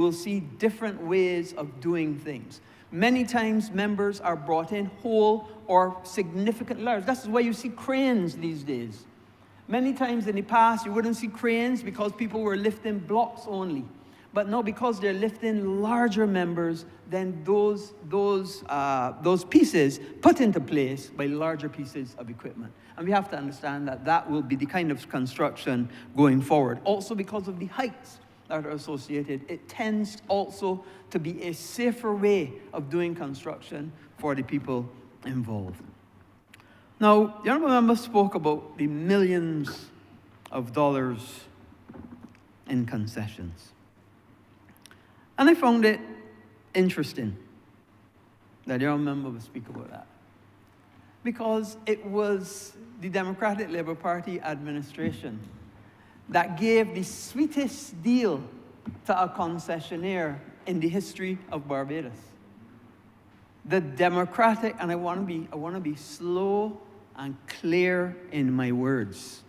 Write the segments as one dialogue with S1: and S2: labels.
S1: We'll see different ways of doing things. Many times members are brought in whole or significant large. That's why you see cranes these days. Many times in the past, you wouldn't see cranes because people were lifting blocks only. But now, because they're lifting larger members, then those pieces put into place by larger pieces of equipment. And we have to understand that that will be the kind of construction going forward. Also, because of the heights that are associated, it tends also to be a safer way of doing construction for the people involved. Now, the Honourable Member spoke about the millions of dollars in concessions. And I found it interesting that the Honourable Member would speak about that. Because it was the Democratic Labour Party administration that gave the sweetest deal to a concessionaire in the history of Barbados. The Democratic, and I want to be slow and clear in my words.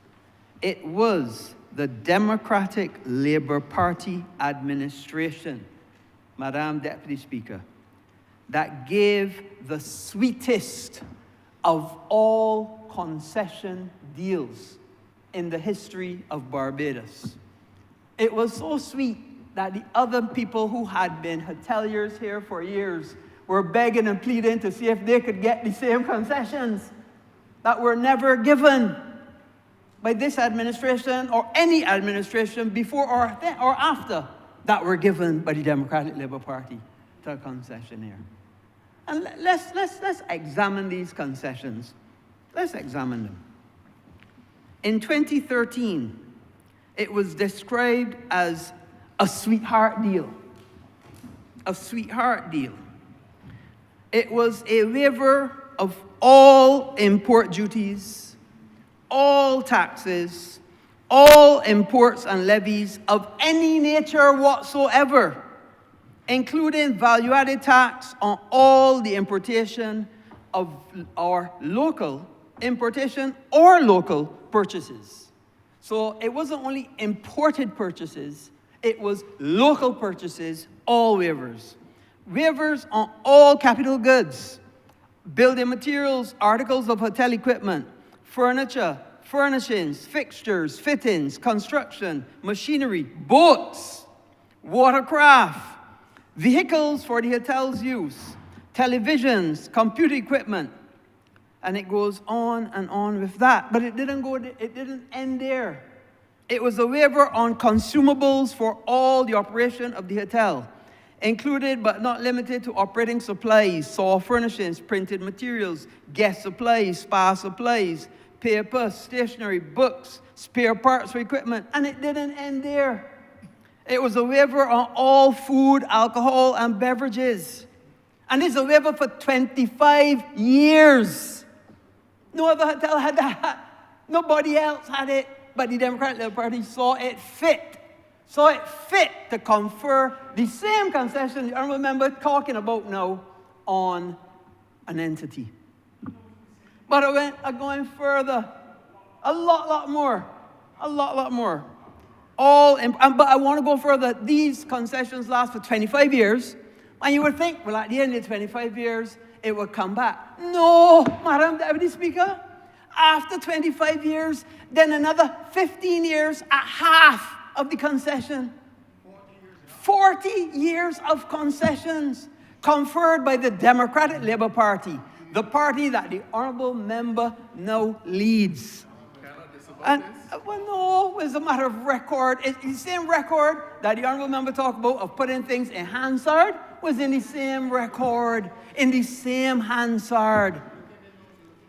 S1: It was the Democratic Labour Party administration, Madam Deputy Speaker, that gave the sweetest of all concession deals in the history of Barbados. It was so sweet that the other people who had been hoteliers here for years were begging and pleading to see if they could get the same concessions that were never given by this administration or any administration before or after that were given by the Democratic Labour Party to a concessionaire. And let's examine these concessions. Let's examine them. In 2013, it was described as a sweetheart deal. A sweetheart deal. It was a waiver of all import duties, all taxes, all imports and levies of any nature whatsoever, including value-added tax on all the importation of our local importation or local purchases. So it wasn't only imported purchases, it was local purchases, all waivers. Waivers on all capital goods, building materials, articles of hotel equipment, furniture, furnishings, fixtures, fittings, construction, machinery, boats, watercraft, vehicles for the hotel's use, televisions, computer equipment, and it goes on and on with that. But it didn't end there. It was a waiver on consumables for all the operation of the hotel, included but not limited to operating supplies, saw furnishings, printed materials, guest supplies, spa supplies, paper, stationery, books, spare parts for equipment, and it didn't end there. It was a waiver on all food, alcohol, and beverages. And it's a waiver for 25 years. No other hotel had that. Nobody else had it, but the Democratic Labour Party saw it fit to confer the same concession the Honourable Member talking about now on an entity. But I'm going further, a lot more. But I want to go further. These concessions last for 25 years, and you would think, well, at the end of 25 years, it would come back. No, Madam Deputy Speaker. After 25 years, then another 15 years at half of the concession. 40 years of concessions conferred by the Democratic Labour Party, the party that the Honourable Member now leads. And, well, no, it's a matter of record. It's the same record that the Honourable Member talked about of putting things in Hansard was in the same record, in the same Hansard.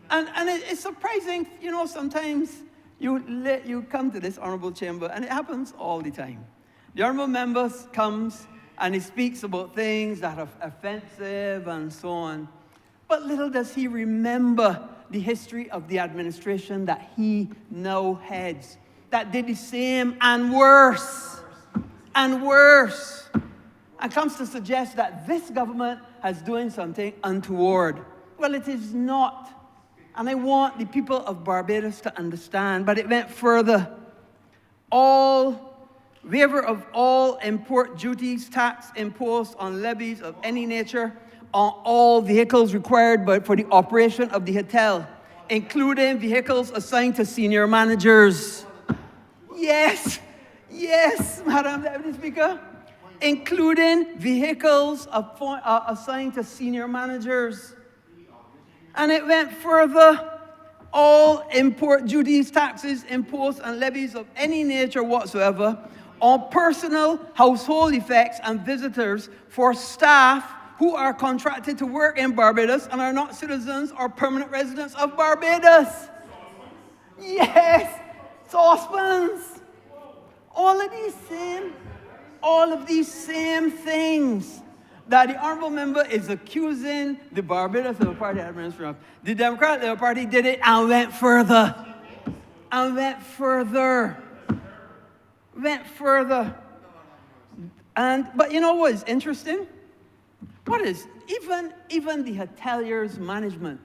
S1: And it's surprising, sometimes you come to this Honourable Chamber, and it happens all the time. The Honourable Member comes and he speaks about things that are offensive and so on. But little does he remember the history of the administration that he now heads, that did the same and worse, and comes to suggest that this government is doing something untoward. Well, it is not. And I want the people of Barbados to understand, but it went further. All waiver of all import duties, tax imposed on levies of any nature on all vehicles required for the operation of the hotel, including vehicles assigned to senior managers. Yes, yes, Madam Deputy Speaker, including vehicles assigned to senior managers. And it went further. All import duties, taxes, imposts, and levies of any nature whatsoever on personal household effects and visitors for staff who are contracted to work in Barbados and are not citizens or permanent residents of Barbados. Yes, saucepans. All of these same things that the Honourable Member is accusing the Barbados Labour Party administration of. The Democratic Labour Party did it and went further. But you know what is interesting? Even the hoteliers' management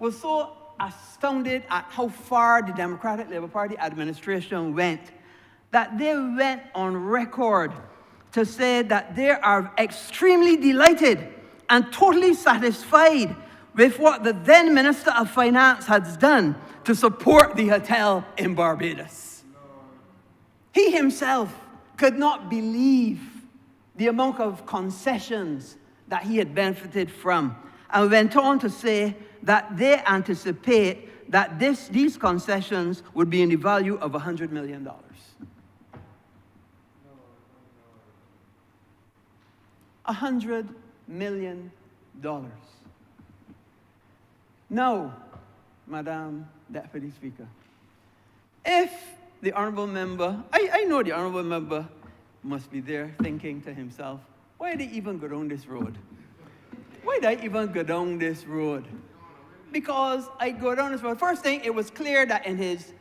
S1: was so astounded at how far the Democratic Labour Party administration went that they went on record to say that they are extremely delighted and totally satisfied with what the then Minister of Finance has done to support the hotel in Barbados. He himself could not believe the amount of concessions that he had benefited from, and went on to say that they anticipate that these concessions would be in the value of $100 million. $100 million. Now, Madam Deputy Speaker, if the Honourable Member, I know the Honourable Member must be there thinking to himself, why did I even go down this road? Why did I even go down this road? Because I go down this road. First thing, it was clear that in his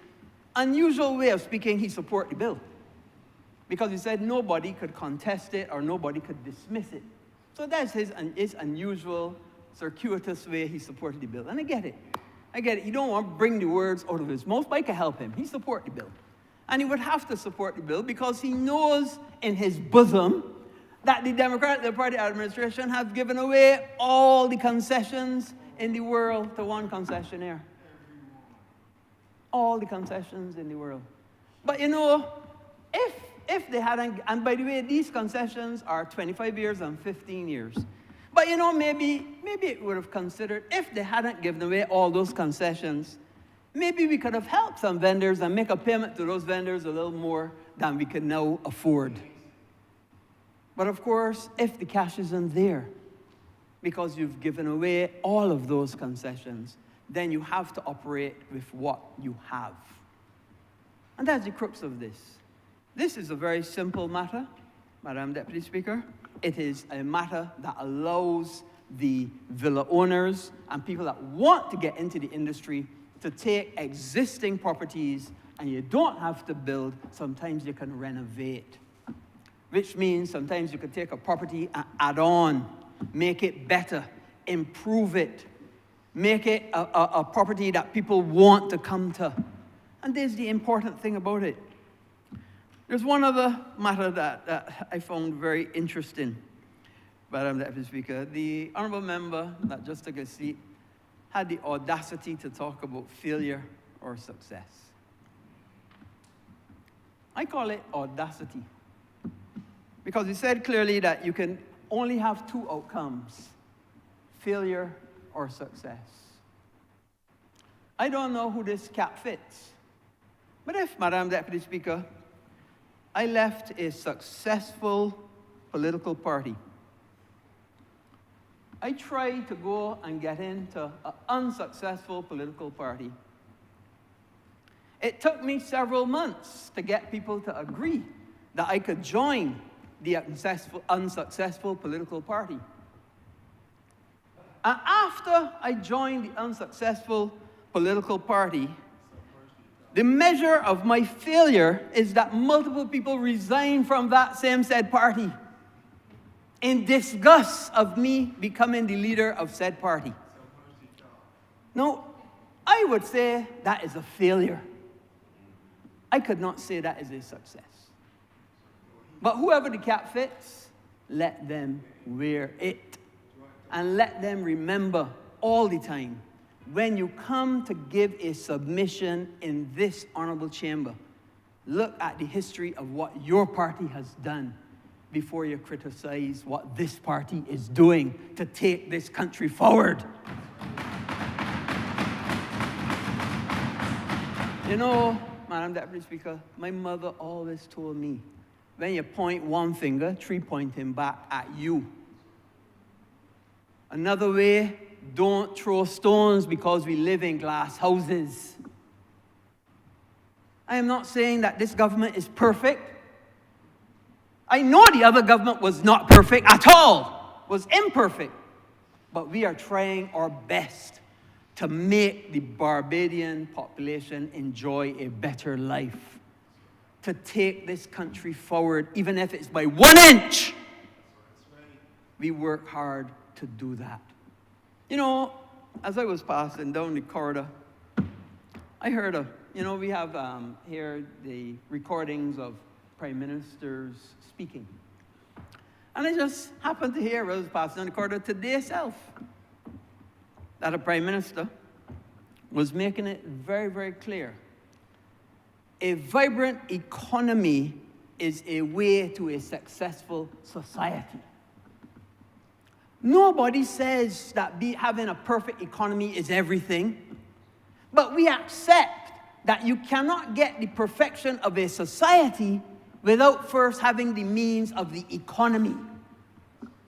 S1: unusual way of speaking, he supported the bill. Because he said nobody could contest it or nobody could dismiss it. So that's his unusual, circuitous way he supported the bill. And I get it. He don't want to bring the words out of his mouth, but I can help him. He supported the bill. And he would have to support the bill because he knows in his bosom that the Democratic Labour Party administration have given away all the concessions in the world to one concessionaire. All the concessions in the world. But you know, if they hadn't, and by the way, these concessions are 25 years and 15 years. But you know, maybe it would have considered, if they hadn't given away all those concessions, maybe we could have helped some vendors and make a payment to those vendors a little more than we can now afford. But of course, if the cash isn't there, because you've given away all of those concessions, then you have to operate with what you have. And that's the crux of this. This is a very simple matter, Madam Deputy Speaker. It is a matter that allows the villa owners and people that want to get into the industry to take existing properties, and you don't have to build. Sometimes you can renovate, which means sometimes you can take a property and add on, make it better, improve it, make it a property that people want to come to. And there's the important thing about it. There's one other matter that I found very interesting, Madam Deputy Speaker. The Honourable Member that just took a seat had the audacity to talk about failure or success. I call it audacity, because he said clearly that you can only have two outcomes, failure or success. I don't know who this cap fits, but if, Madam Deputy Speaker, I left a successful political party, I tried to go and get into an unsuccessful political party. It took me several months to get people to agree that I could join the unsuccessful political party. And after I joined the unsuccessful political party, the measure of my failure is that multiple people resigned from that same said party in disgust of me becoming the leader of said party. Now, I would say that is a failure. I could not say that is a success. But whoever the cap fits, let them wear it. And let them remember all the time, when you come to give a submission in this honorable chamber, look at the history of what your party has done before you criticize what this party is doing to take this country forward. You know, Madam Deputy Speaker, my mother always told me, when you point one finger, 3 pointing back at you. Another way, don't throw stones because we live in glass houses. I am not saying that this government is perfect. I know the other government was not perfect at all, was imperfect. But we are trying our best to make the Barbadian population enjoy a better life, to take this country forward, even if it's by 1 inch. We work hard to do that. You know, as I was passing down the corridor, I heard we have here the recordings of prime ministers speaking. And I just happened to hear, as I was passing down the corridor today itself, that a prime minister was making it very, very clear. A vibrant economy is a way to a successful society. Nobody says that having a perfect economy is everything, but we accept that you cannot get the perfection of a society without first having the means of the economy.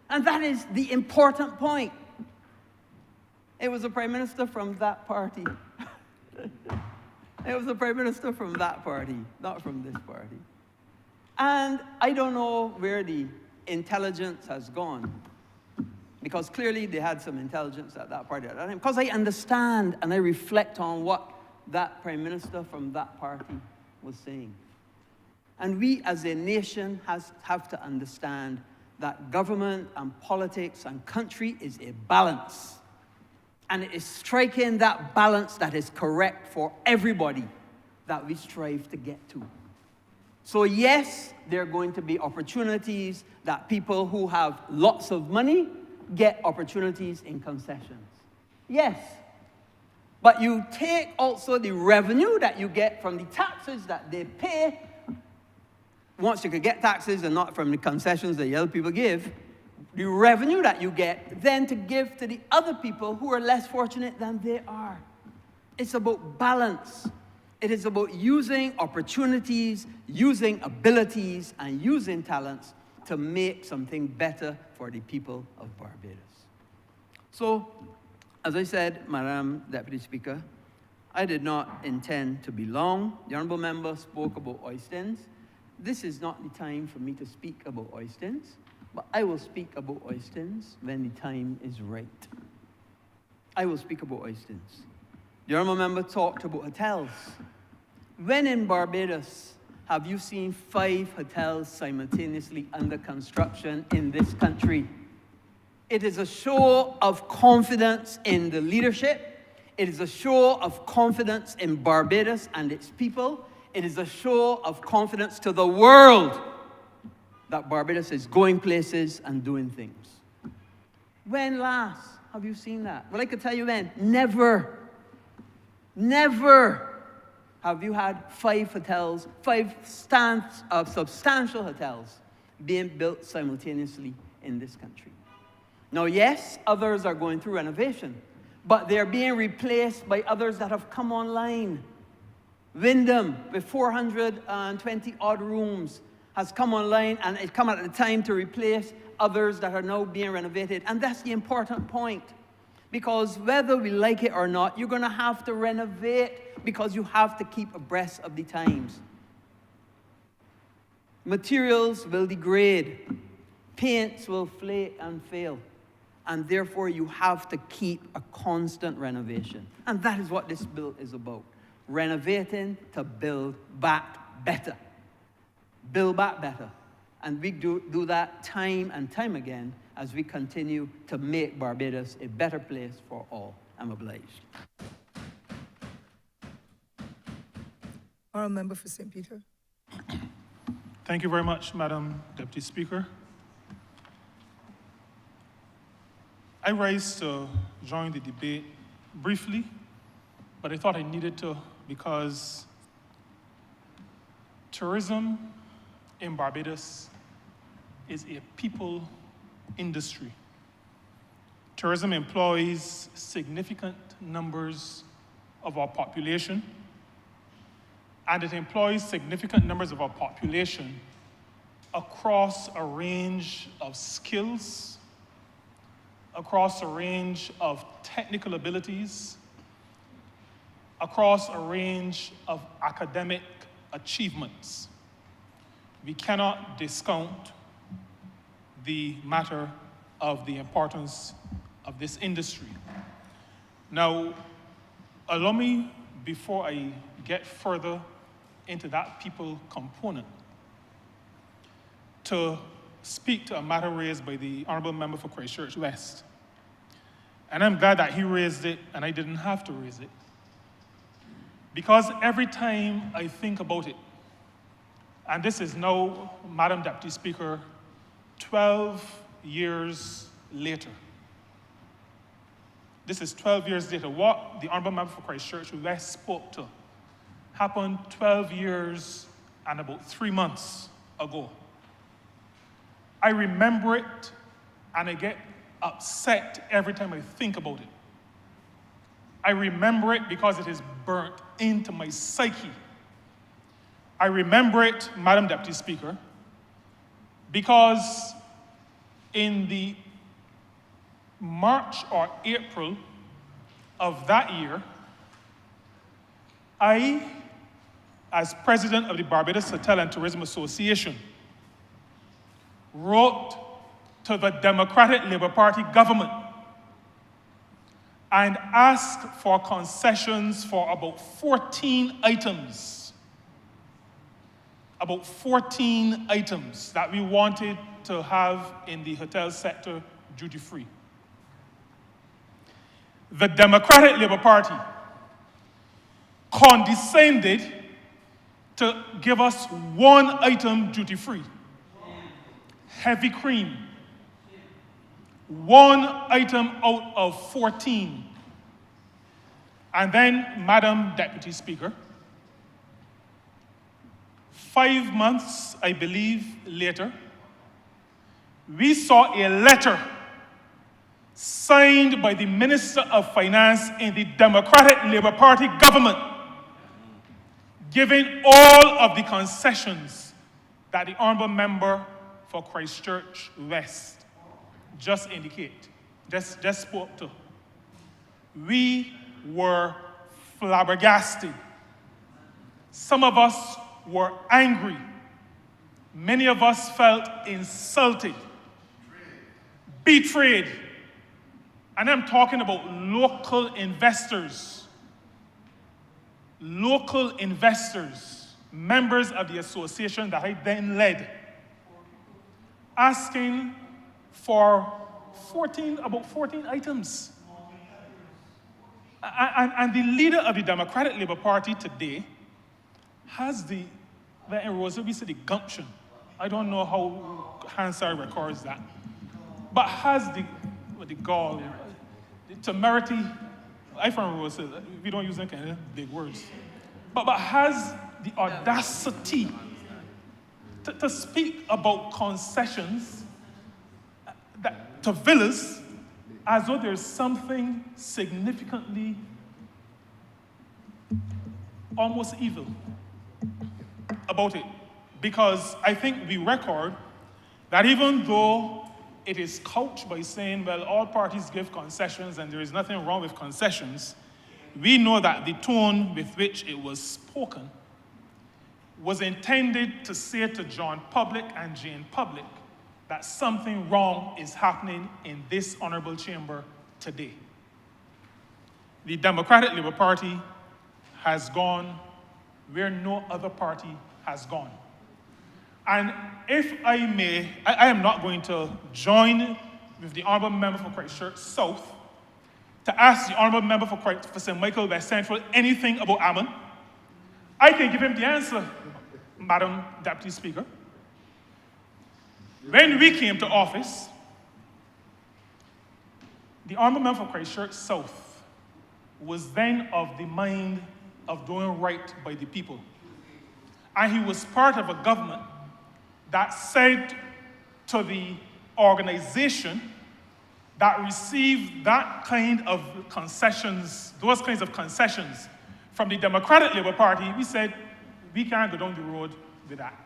S1: And that is the important point. It was a prime minister from that party. It was a prime minister from that party, not from this party. And I don't know where the intelligence has gone, because clearly they had some intelligence at that party at that time. Because I understand and I reflect on what that prime minister from that party was saying. And we as a nation have to understand that government and politics and country is a balance. And it is striking that balance that is correct for everybody that we strive to get to. So yes, there are going to be opportunities that people who have lots of money get opportunities in concessions. Yes. But you take also the revenue that you get from the taxes that they pay. Once you can get taxes and not from the concessions that the other people give, the revenue that you get, then to give to the other people who are less fortunate than they are. It's about balance. It is about using opportunities, using abilities, and using talents to make something better for the people of Barbados. So, as I said, Madam Deputy Speaker, I did not intend to be long. The Honourable Member spoke about oysters. This is not the time for me to speak about oysters, but I will speak about oysters when the time is right. I will speak about oysters. The Honourable Member talked about hotels. When in Barbados have you seen 5 hotels simultaneously under construction in this country? It is a show of confidence in the leadership. It is a show of confidence in Barbados and its people. It is a show of confidence to the world that Barbados is going places and doing things. When last have you seen that? Well, I could tell you when. Never. Never have you had 5 hotels, 5 substantial hotels being built simultaneously in this country. Now, yes, others are going through renovation, but they're being replaced by others that have come online. Wyndham, with 420 odd rooms, has come online, and it's come at a time to replace others that are now being renovated. And that's the important point. Because whether we like it or not, you're going to have to renovate because you have to keep abreast of the times. Materials will degrade. Paints will flake and fail. And therefore, you have to keep a constant renovation. And that is what this bill is about. Renovating to build back better. Build back better. And we do that time and time again as we continue to make Barbados a better place for all. I'm obliged.
S2: Honourable Member for St. Peter. Thank you very much, Madam Deputy Speaker. I rise to join the debate briefly, but I thought I needed to because tourism in Barbados is a people industry. Tourism employs significant numbers of our population, and it employs significant numbers of our population across a range of skills, across a range of technical abilities, across a range of academic achievements. We cannot discount the matter of the importance of this industry. Now, allow me, before I get further into that people component, to speak to a matter raised by the Honourable Member for Christchurch West. And I'm glad that he raised it and I didn't have to raise it. Because every time I think about it, and this is now, Madam Deputy Speaker, 12 years later. This is 12 years later. What the Honourable Member for Christchurch West spoke to happened 12 years and about 3 months ago. I remember it and I get upset every time I think about it. I remember it because it is burnt into my psyche. I remember it, Madam Deputy Speaker, because in the March or April of that year, I, as president of the Barbados Hotel and Tourism Association, wrote to the Democratic Labour Party government and asked for concessions for about 14 items. About 14 items that we wanted to have in the hotel sector duty-free. The Democratic Labour Party condescended to give us one item duty-free. Heavy cream. One item out of 14. And then, Madam Deputy Speaker, 5 months, I believe, later, we saw a letter signed by the Minister of Finance in the Democratic Labour Party government, giving all of the concessions that the Honourable Member for Christchurch West just spoke to. We were flabbergasted. Some of us were angry. Many of us felt insulted, betrayed. And I'm talking about local investors, members of the association that I then led, asking for about 14 items. And the leader of the Democratic Labour Party today has the gumption. I don't know how Hansard records that, but has the gall, the temerity. I from Rosa, we don't use that kind of big words, but has the audacity to speak about concessions to villas as though there's something significantly almost evil about it. Because I think we record that even though it is couched by saying, well, all parties give concessions and there is nothing wrong with concessions, we know that the tone with which it was spoken was intended to say to John Public and Jane Public that something wrong is happening in this honourable chamber today. The Democratic Labour Party has gone where no other party has gone. And if I may, I am not going to join with the Honourable Member for Christchurch South to ask the Honourable Member for St. Michael West Central anything about Ammon. I can give him the answer, Madam Deputy Speaker. When we came to office, the Honourable Member for Christchurch South was then of the mind of doing right by the people. And he was part of a government that said to the organization that received that kind of concessions, those kinds of concessions from the Democratic Labour Party, we said, we can't go down the road with that.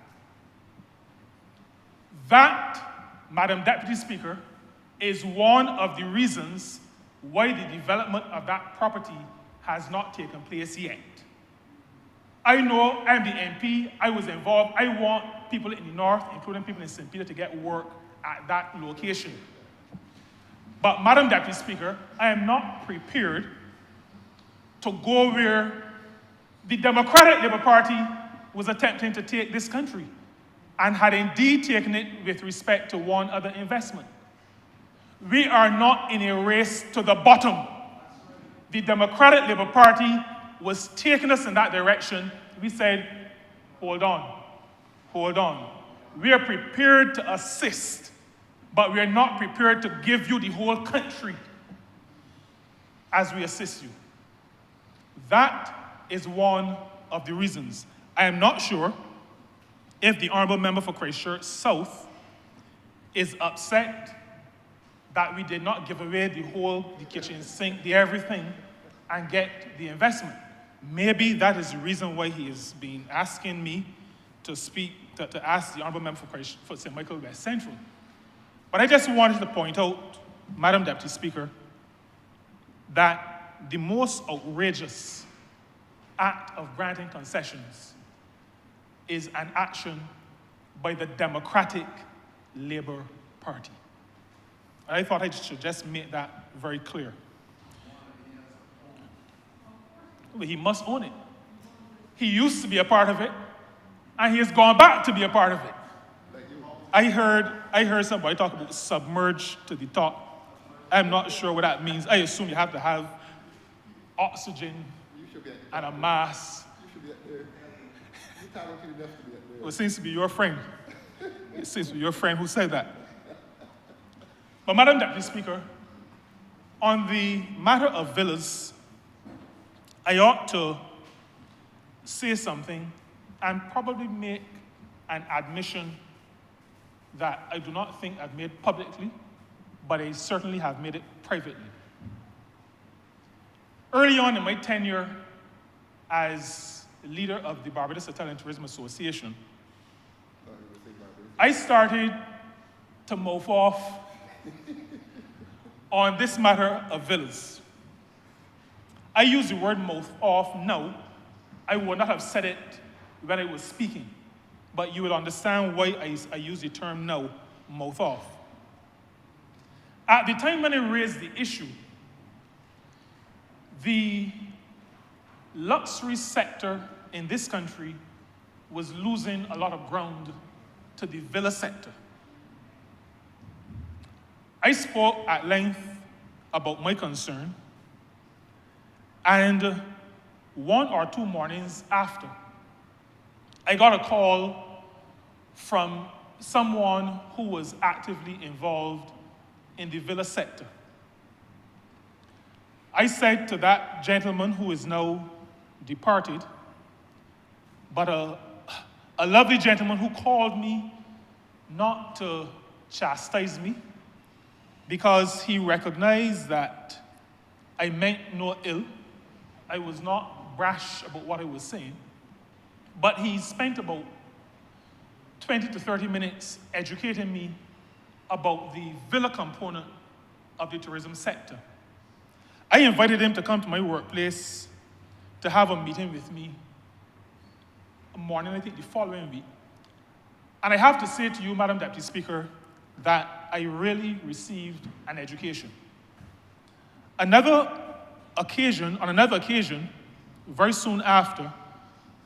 S2: That, Madam Deputy Speaker, is one of the reasons why the development of that property has not taken place yet. I know I'm the MP, I was involved, I want people in the north, including people in St. Peter, to get work at that location. But Madam Deputy Speaker, I am not prepared to go where the Democratic Labour Party was attempting to take this country and had indeed taken it with respect to one other investment. We are not in a race to the bottom. The Democratic Labour Party was taking us in that direction. We said, hold on, hold on. We are prepared to assist, but we are not prepared to give you the whole country as we assist you. That is one of the reasons. I am not sure if the Honourable Member for Christchurch South is upset that we did not give away the kitchen sink, the everything, and get the investment. Maybe that is the reason why he has been asking me to speak, to ask the Honourable Member for St. Michael West Central. But I just wanted to point out, Madam Deputy Speaker, that the most outrageous act of granting concessions is an action by the Democratic Labour Party. I thought I should just make that very clear. But he must own it. He used to be a part of it, and he has gone back to be a part of it. I heard somebody talk about submerged to the top. I'm not sure what that means. I assume you have to have oxygen and a mask.
S3: You should be up there. You're talented enough to be up there.
S2: Well, it seems to be your friend. It seems to be your friend who said that. But Madam Deputy Speaker, on the matter of villas, I ought to say something and probably make an admission that I do not think I've made publicly, but I certainly have made it privately. Early on in my tenure as leader of the Barbados Hotel and Tourism Association, I started to mouth off on this matter of villas. I use the word mouth off now. I would not have said it when I was speaking, but you will understand why I use the term now, mouth off. At the time when I raised the issue, the luxury sector in this country was losing a lot of ground to the villa sector. I spoke at length about my concern, and 1 or 2 mornings after, I got a call from someone who was actively involved in the villa sector. I said to that gentleman, who is now departed, but a lovely gentleman who called me not to chastise me, because he recognized that I meant no ill. I was not brash about what I was saying, but he spent about 20 to 30 minutes educating me about the villa component of the tourism sector. I invited him to come to my workplace to have a meeting with me a morning, I think the following week. And I have to say to you, Madam Deputy Speaker, that I really received an education. On another occasion, very soon after,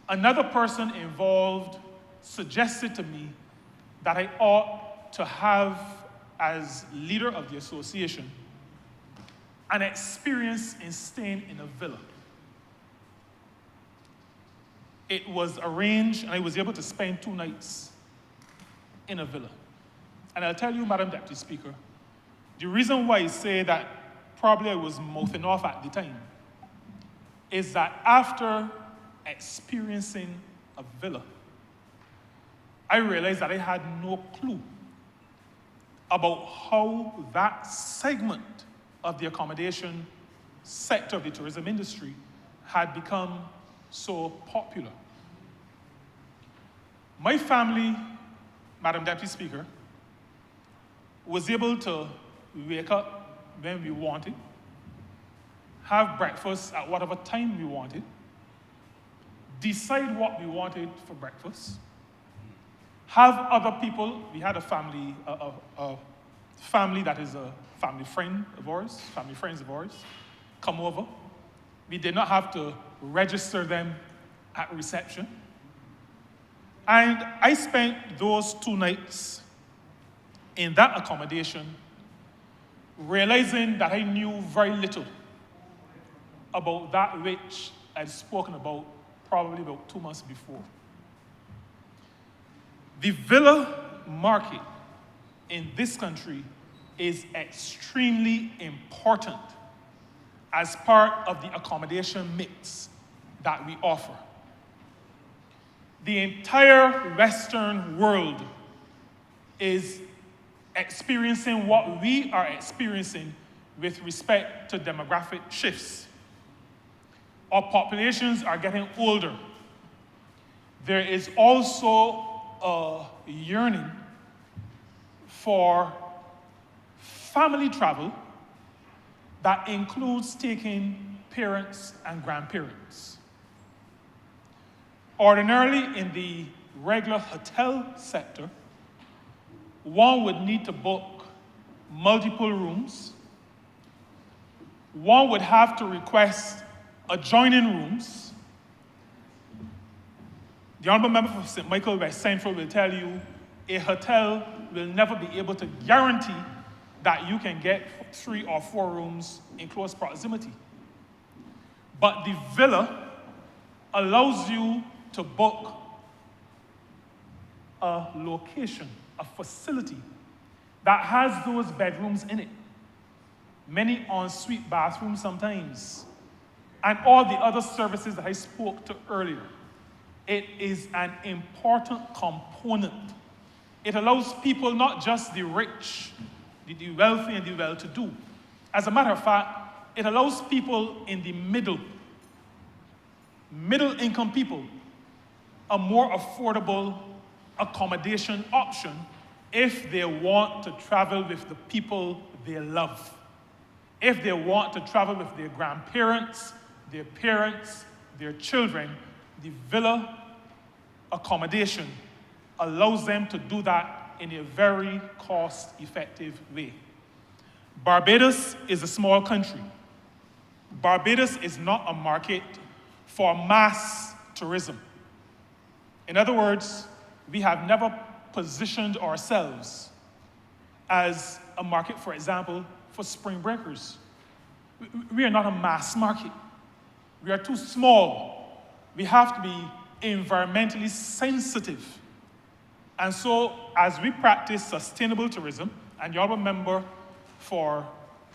S2: another person involved suggested to me that I ought to have, as leader of the association, an experience in staying in a villa. It was arranged, and I was able to spend 2 nights in a villa. And I'll tell you, Madam Deputy Speaker, the reason why I say that probably I was mouthing off at the time is that after experiencing a villa, I realized that I had no clue about how that segment of the accommodation sector of the tourism industry had become so popular. My family, Madam Deputy Speaker, was able to wake up when we wanted, have breakfast at whatever time we wanted, decide what we wanted for breakfast, have other people. We had a family that is a family friends of ours, come over. We did not have to register them at reception. And I spent those 2 nights in that accommodation realizing that I knew very little about that which I'd spoken about probably about 2 months before. The villa market in this country is extremely important as part of the accommodation mix that we offer. The entire Western world is experiencing what we are experiencing with respect to demographic shifts. Our populations are getting older. There is also a yearning for family travel that includes taking parents and grandparents. Ordinarily, in the regular hotel sector, one would need to book multiple rooms. One would have to request adjoining rooms. The Honourable Member for St. Michael West Central will tell you a hotel will never be able to guarantee that you can get 3 or 4 rooms in close proximity. But the villa allows you to book a location, a facility that has those bedrooms in it, many ensuite bathrooms sometimes, and all the other services that I spoke to earlier. It is an important component. It allows people, not just the rich, the wealthy and the well-to-do. As a matter of fact, it allows people in the middle-income people, a more affordable accommodation option if they want to travel with the people they love. If they want to travel with their grandparents, their parents, their children, the villa accommodation allows them to do that in a very cost-effective way. Barbados is a small country. Barbados is not a market for mass tourism. In other words, we have never positioned ourselves as a market, for example, for spring breakers. We are not a mass market. We are too small. We have to be environmentally sensitive. And so, as we practice sustainable tourism, and the Honourable Member for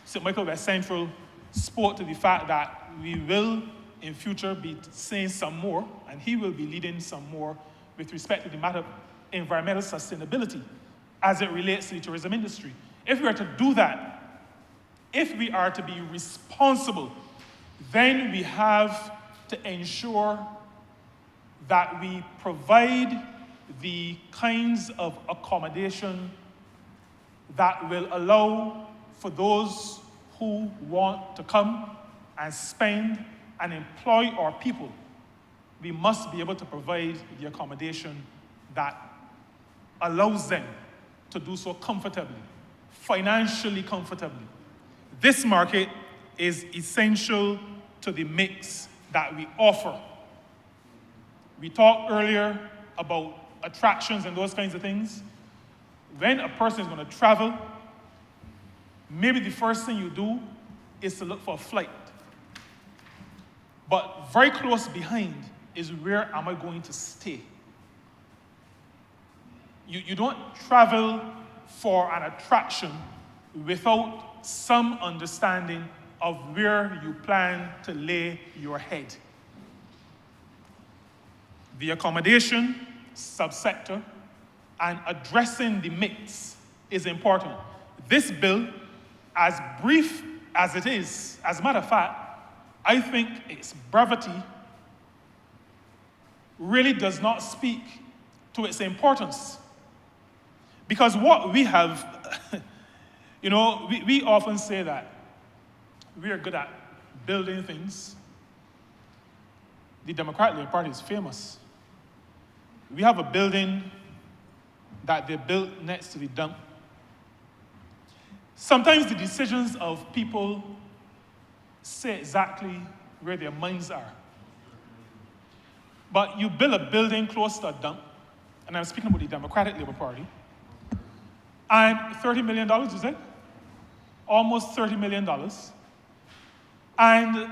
S2: St. Michael West Central spoke to the fact that we will, in future, be saying some more, and he will be leading some more with respect to the matter of environmental sustainability as it relates to the tourism industry. If we are to do that, if we are to be responsible, then we have to ensure that we provide the kinds of accommodation that will allow for those who want to come and spend and employ our people. We must be able to provide the accommodation that allows them to do so comfortably, financially comfortably. This market is essential to the mix that we offer. We talked earlier about attractions and those kinds of things. When a person is going to travel, maybe the first thing you do is to look for a flight. But very close behind is, where am I going to stay? You don't travel for an attraction without some understanding of where you plan to lay your head. The accommodation subsector and addressing the mix is important. This bill, as brief as it is, as a matter of fact, I think its brevity really does not speak to its importance. Because what we have, we often say that we are good at building things. The Democratic Labour Party is famous. We have a building that they built next to the dump. Sometimes the decisions of people say exactly where their minds are. But you build a building close to a dump, and I'm speaking about the Democratic Labour Party, and $30 million, is it? Almost $30 million. And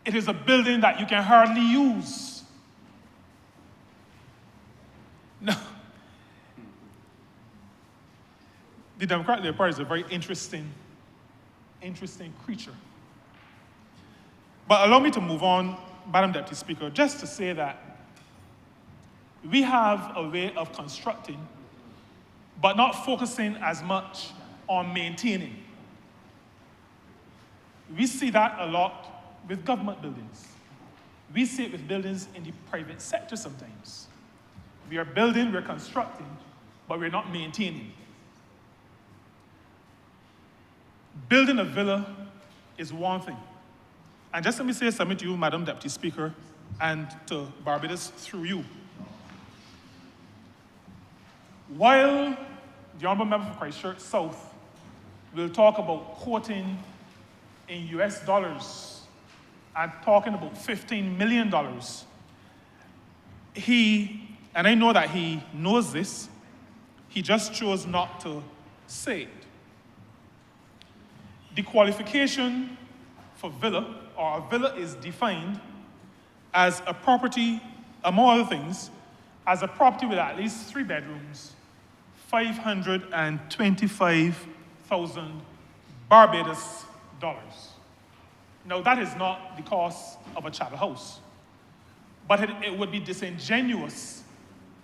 S2: it is a building that you can hardly use. No. The Democratic Labour Party is a very interesting creature. But allow me to move on, Madam Deputy Speaker, just to say that we have a way of constructing, but not focusing as much on maintaining. We see that a lot with government buildings. We see it with buildings in the private sector sometimes. We are building, we're constructing, but we're not maintaining. Building a villa is one thing. And just let me say something to you, Madam Deputy Speaker, and to Barbados through you. While the Honourable Member for Christchurch South will talk about quoting in US dollars and talking about $15 million, and I know that he knows this, he just chose not to say it. The qualification for villa, or a villa, is defined as a property, among other things, as a property with at least 3 bedrooms, 525,000 Barbados dollars. Now, that is not the cost of a chattel house, but it would be disingenuous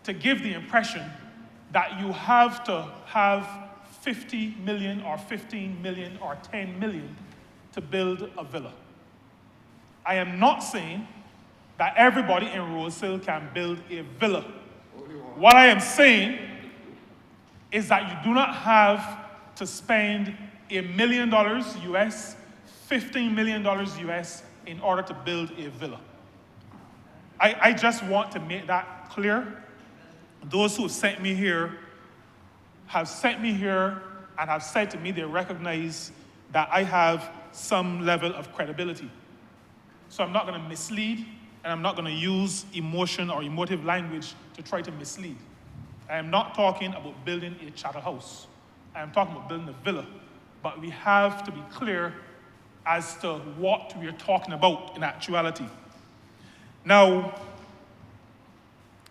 S2: to give the impression that you have to have 50 million or 15 million or 10 million to build a villa. I am not saying that everybody in Rosehill can build a villa. What I am saying is that you do not have to spend $1 million US, $15 million US in order to build a villa. I just want to make that clear. Those who have sent me here and have said to me they recognize that I have some level of credibility. So I'm not going to mislead, and I'm not going to use emotion or emotive language to try to mislead. I am not talking about building a chattel house. I am talking about building a villa. But we have to be clear as to what we are talking about in actuality. Now,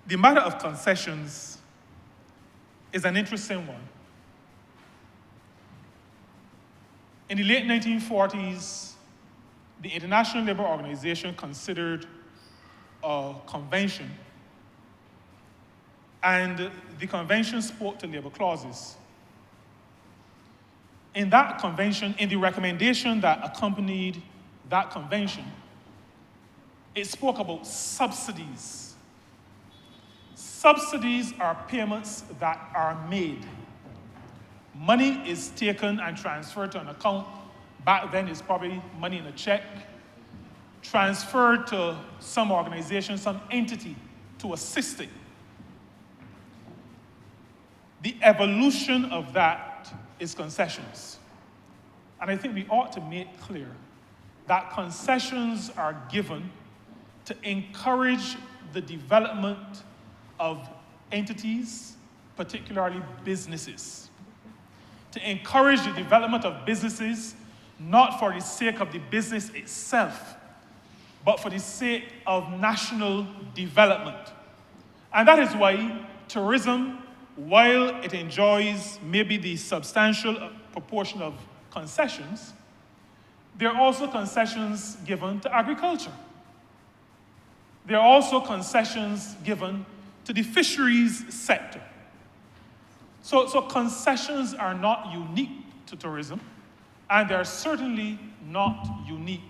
S2: the matter of concessions is an interesting one. In the late 1940s, the International Labour Organization considered a convention, and the convention spoke to labor clauses. In that convention, in the recommendation that accompanied that convention, it spoke about subsidies. Subsidies are payments that are made. Money is taken and transferred to an account. Back then, it's probably money in a check, transferred to some organization, some entity to assist it. The evolution of that is concessions. And I think we ought to make clear that concessions are given to encourage the development of entities, particularly businesses. To encourage the development of businesses, not for the sake of the business itself, but for the sake of national development. And that is why tourism while it enjoys maybe the substantial proportion of concessions, there are also concessions given to agriculture. There are also concessions given to the fisheries sector. So concessions are not unique to tourism, and they're certainly not unique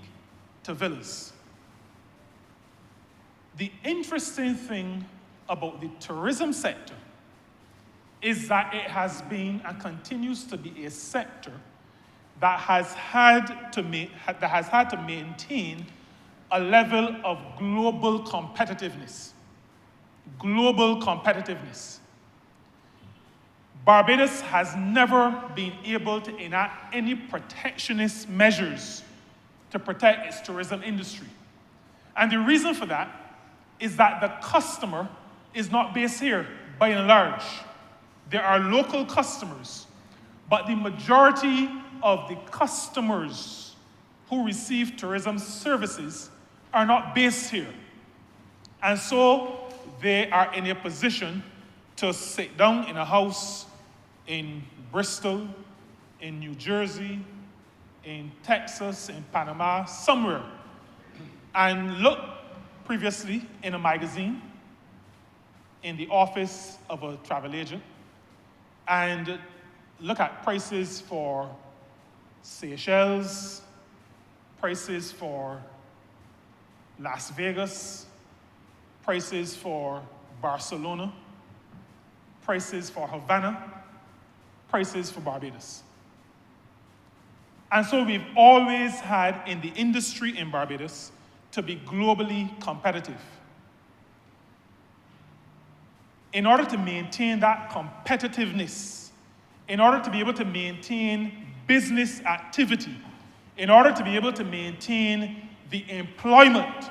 S2: to villas. The interesting thing about the tourism sector is that it has been and continues to be a sector that has had to maintain a level of global competitiveness. Global competitiveness. Barbados has never been able to enact any protectionist measures to protect its tourism industry. And the reason for that is that the customer is not based here, by and large. There are local customers, but the majority of the customers who receive tourism services are not based here. And so they are in a position to sit down in a house in Bristol, in New Jersey, in Texas, in Panama, somewhere, and look previously in a magazine, in the office of a travel agent, and look at prices for Seychelles, prices for Las Vegas, prices for Barcelona, prices for Havana, prices for Barbados. And so we've always had in the industry in Barbados to be globally competitive. In order to maintain that competitiveness, in order to be able to maintain business activity, in order to be able to maintain the employment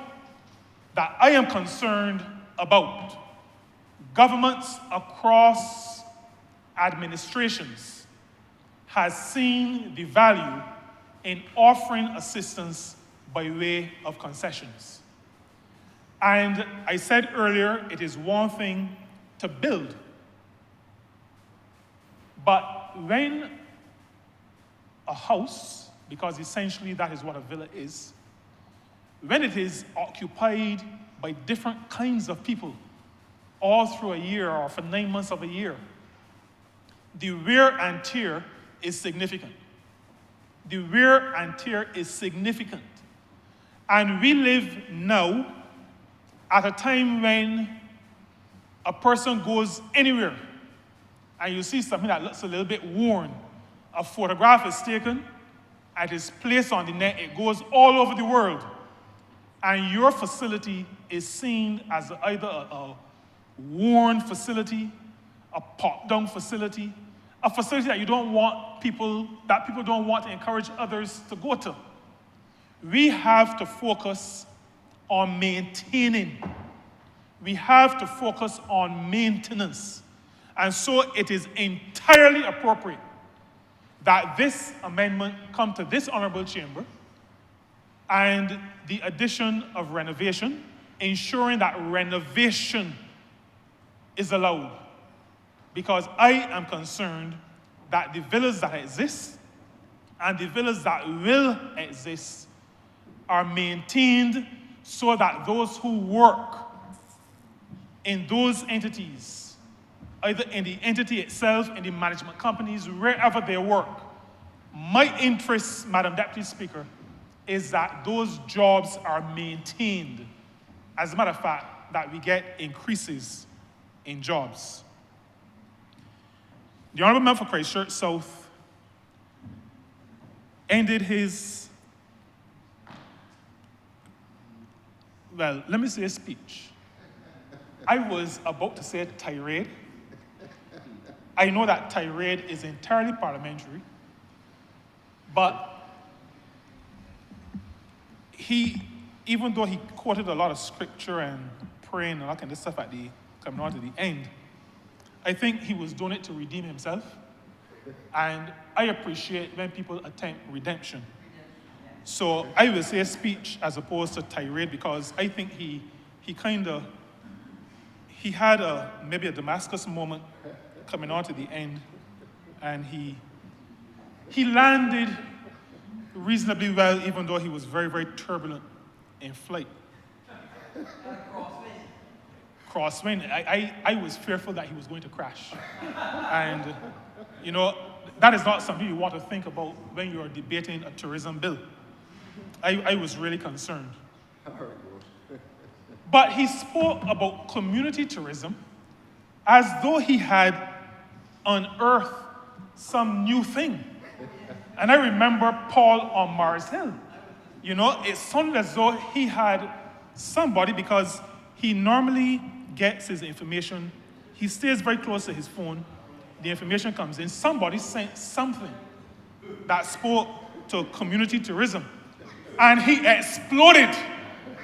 S2: that I am concerned about, governments across administrations has seen the value in offering assistance by way of concessions. And I said earlier, it is one thing to build. But when a house, because essentially that is what a villa is, when it is occupied by different kinds of people all through a year or for 9 months of a year, the wear and tear is significant. The wear and tear is significant. And we live now at a time when a person goes anywhere and you see something that looks a little bit worn. A photograph is taken, and it is placed on the net. It goes all over the world. And your facility is seen as either a worn facility, a pop-down facility, a facility that people don't want to encourage others to go to. We have to focus on maintaining. We have to focus on maintenance. And so it is entirely appropriate that this amendment come to this Honourable Chamber and the addition of renovation, ensuring that renovation is allowed. Because I am concerned that the villas that exist and the villas that will exist are maintained so that those who work in those entities, either in the entity itself, in the management companies, wherever they work, my interest, Madam Deputy Speaker, is that those jobs are maintained. As a matter of fact, that we get increases in jobs. The Honourable Member for Christchurch South ended his, well, let me say a speech. I was about to say tirade. I know that tirade is entirely parliamentary, but even though he quoted a lot of scripture and praying and all that kind of stuff coming on to the end, I think he was doing it to redeem himself. And I appreciate when people attempt redemption. So I will say a speech as opposed to tirade, because I think he had maybe a Damascus moment coming on to the end, and he landed reasonably well, even though he was very, very turbulent in flight. Crosswind. I was fearful that he was going to crash. And, you know, that is not something you want to think about when you're debating a tourism bill. I was really concerned. But he spoke about community tourism as though he had unearthed some new thing. And I remember Paul on Mars Hill. You know, it sounded as though he had somebody, because he normally gets his information, he stays very close to his phone, the information comes in, somebody sent something that spoke to community tourism. And he exploded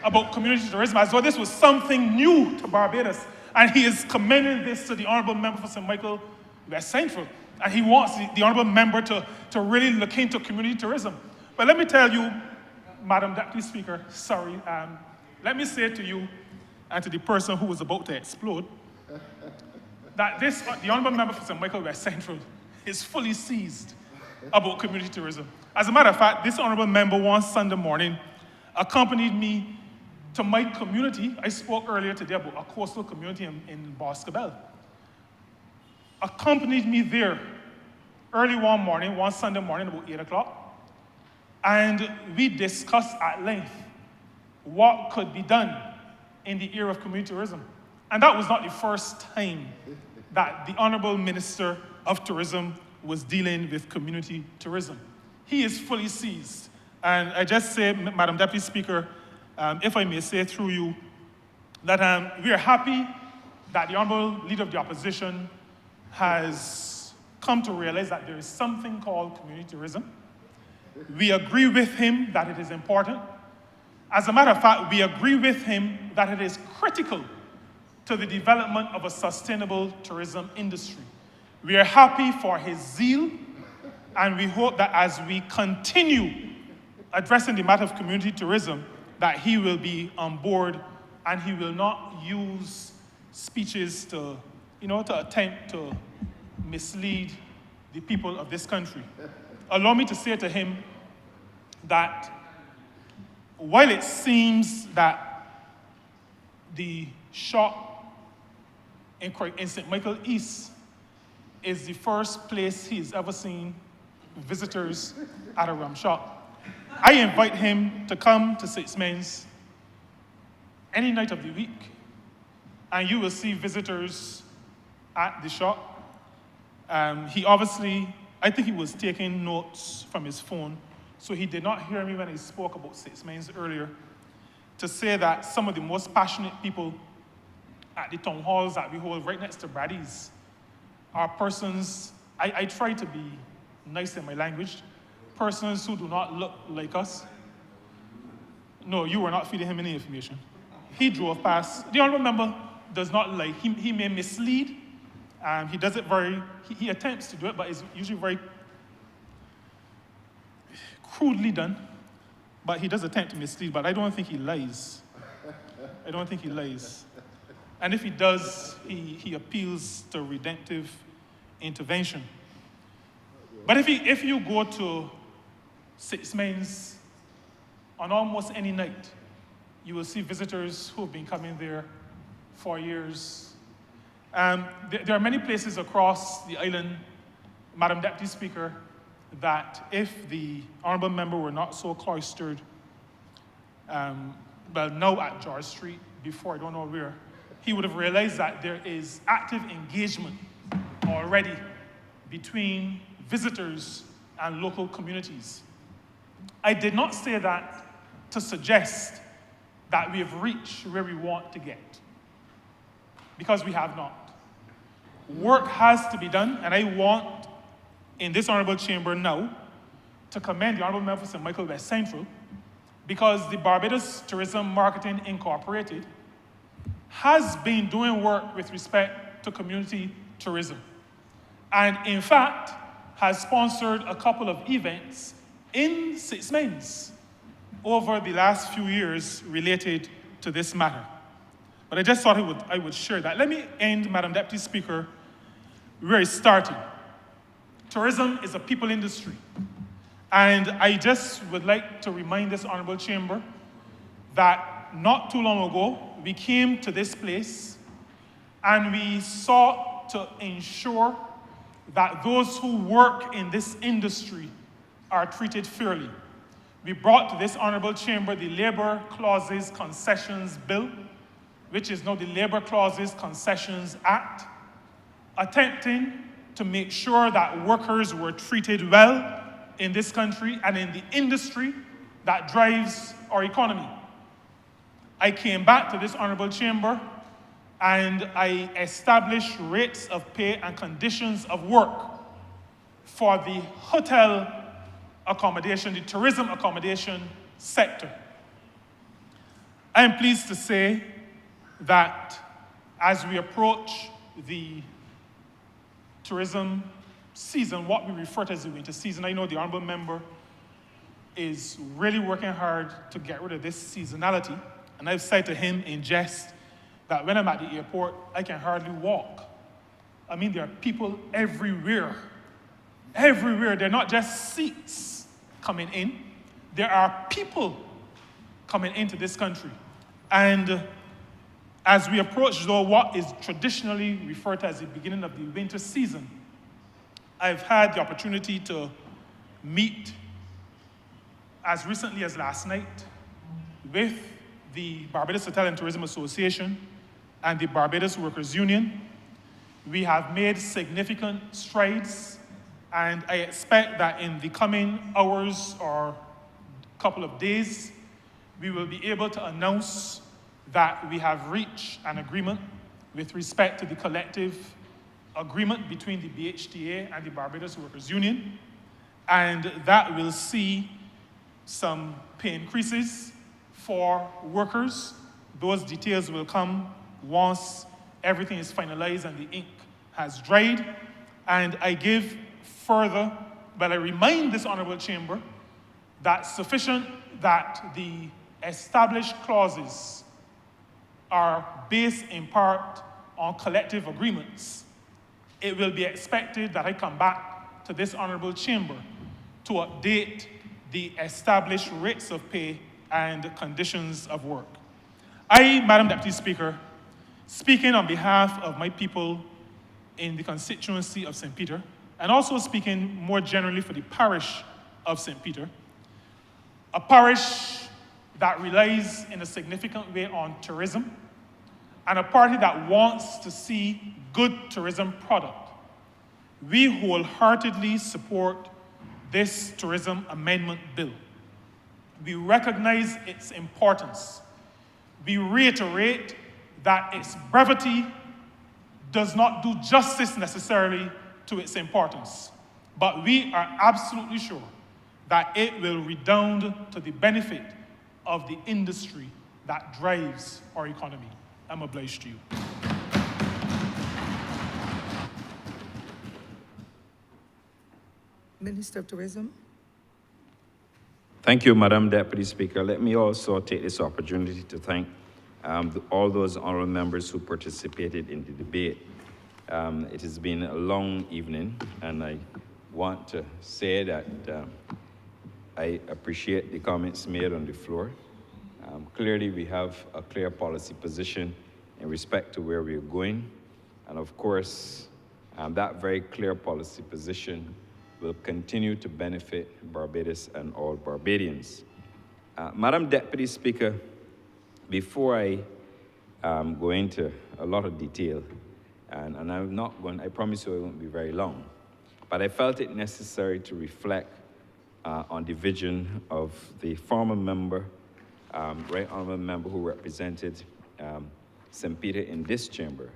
S2: about community tourism as though this was something new to Barbados. And he is commending this to the Honourable Member for St. Michael West Central. And he wants the Honourable Member to really look into community tourism. But let me tell you, Madam Deputy Speaker, sorry, let me say to you and to the person who was about to explode, that the Honourable Member for St. Michael West Central is fully seized about community tourism. As a matter of fact, this Honourable Member one Sunday morning accompanied me to my community. I spoke earlier today about a coastal community in Boscobel. Accompanied me there early one Sunday morning, about 8 o'clock, and we discussed at length what could be done in the area of community tourism. And that was not the first time that the Honourable Minister of Tourism was dealing with community tourism. He is fully seized. And I just say, Madam Deputy Speaker, if I may say through you, that we are happy that the Honourable Leader of the Opposition has come to realize that there is something called community tourism. We agree with him that it is important. As a matter of fact, we agree with him that it is critical to the development of a sustainable tourism industry. We are happy for his zeal, and we hope that as we continue addressing the matter of community tourism, that he will be on board and he will not use speeches to attempt to mislead the people of this country. Allow me to say to him that while it seems that the shop in St. Michael East is the first place he's ever seen visitors at a rum shop, I invite him to come to Six Men's any night of the week, and you will see visitors at the shop. He obviously, I think he was taking notes from his phone, so he did not hear me when I spoke about Six Men's earlier, to say that some of the most passionate people at the town halls that we hold right next to Brady's are persons, I try to be nice in my language, persons who do not look like us. No, you were not feeding him any information. He drove past. The Honourable Member does not lie. He may mislead. He does it he attempts to do it, but it's usually very crudely done. But he does attempt to mislead, but I don't think he lies. I don't think he lies. And if he does, he appeals to redemptive intervention. But if you go to Six Men's on almost any night, you will see visitors who have been coming there for years. There are many places across the island, Madam Deputy Speaker, that if the Honourable Member were not so cloistered, now at George Street, before I don't know where, he would have realized that there is active engagement already between visitors and local communities. I did not say that to suggest that we have reached where we want to get, because we have not. Work has to be done, and I want, in this Honourable Chamber now, to commend the Honourable Member for St. Michael West Central, because the Barbados Tourism Marketing Incorporated has been doing work with respect to community tourism, and in fact has sponsored a couple of events in Six Men's over the last few years related to this matter. But I just thought I would share that. Let me end, Madam Deputy Speaker, where it started. Tourism is a people industry. And I just would like to remind this Honourable Chamber that not too long ago, we came to this place and we sought to ensure that those who work in this industry are treated fairly. We brought to this Honourable Chamber the Labour Clauses Concessions Bill, which is now the Labour Clauses Concessions Act, attempting to make sure that workers were treated well in this country and in the industry that drives our economy. I came back to this Honourable Chamber and I established rates of pay and conditions of work for the hotel accommodation, the tourism accommodation sector. I am pleased to say that as we approach the tourism season, what we refer to as the winter season, I know the Honourable Member is really working hard to get rid of this seasonality. And I've said to him in jest that when I'm at the airport, I can hardly walk. I mean, there are people everywhere. Everywhere. They're not just seats coming in. There are people coming into this country. And as we approach, though, what is traditionally referred to as the beginning of the winter season, I've had the opportunity to meet, as recently as last night, with the Barbados Hotel and Tourism Association and the Barbados Workers Union. We have made significant strides, and I expect that in the coming hours or couple of days, we will be able to announce that we have reached an agreement with respect to the collective agreement between the BHTA and the Barbados Workers Union, and that will see some pay increases for workers. Those details will come once everything is finalized and the ink has dried. And I give further, but I remind this Honourable Chamber that sufficient that the established clauses are based in part on collective agreements. It will be expected that I come back to this Honourable Chamber to update the established rates of pay and conditions of work. I, Madam Deputy Speaker, speaking on behalf of my people in the constituency of St. Peter, and also speaking more generally for the parish of St. Peter, a parish that relies in a significant way on tourism, and a party that wants to see good tourism product. We wholeheartedly support this tourism amendment bill. We recognize its importance. We reiterate that its brevity does not do justice necessarily to its importance, but we are absolutely sure that it will redound to the benefit of the industry that drives our economy. I'm obliged to you.
S4: Minister of Tourism.
S5: Thank you, Madam Deputy Speaker. Let me also take this opportunity to thank all those honourable members who participated in the debate. It has been a long evening, and I want to say that I appreciate the comments made on the floor. Clearly, we have a clear policy position in respect to where we're going, and of course, that very clear policy position will continue to benefit Barbados and all Barbadians. Madam Deputy Speaker, before I go into a lot of detail, and I'm not going, I promise you it won't be very long, but I felt it necessary to reflect on the vision of the former member, Right Honourable Member who represented St. Peter in this chamber,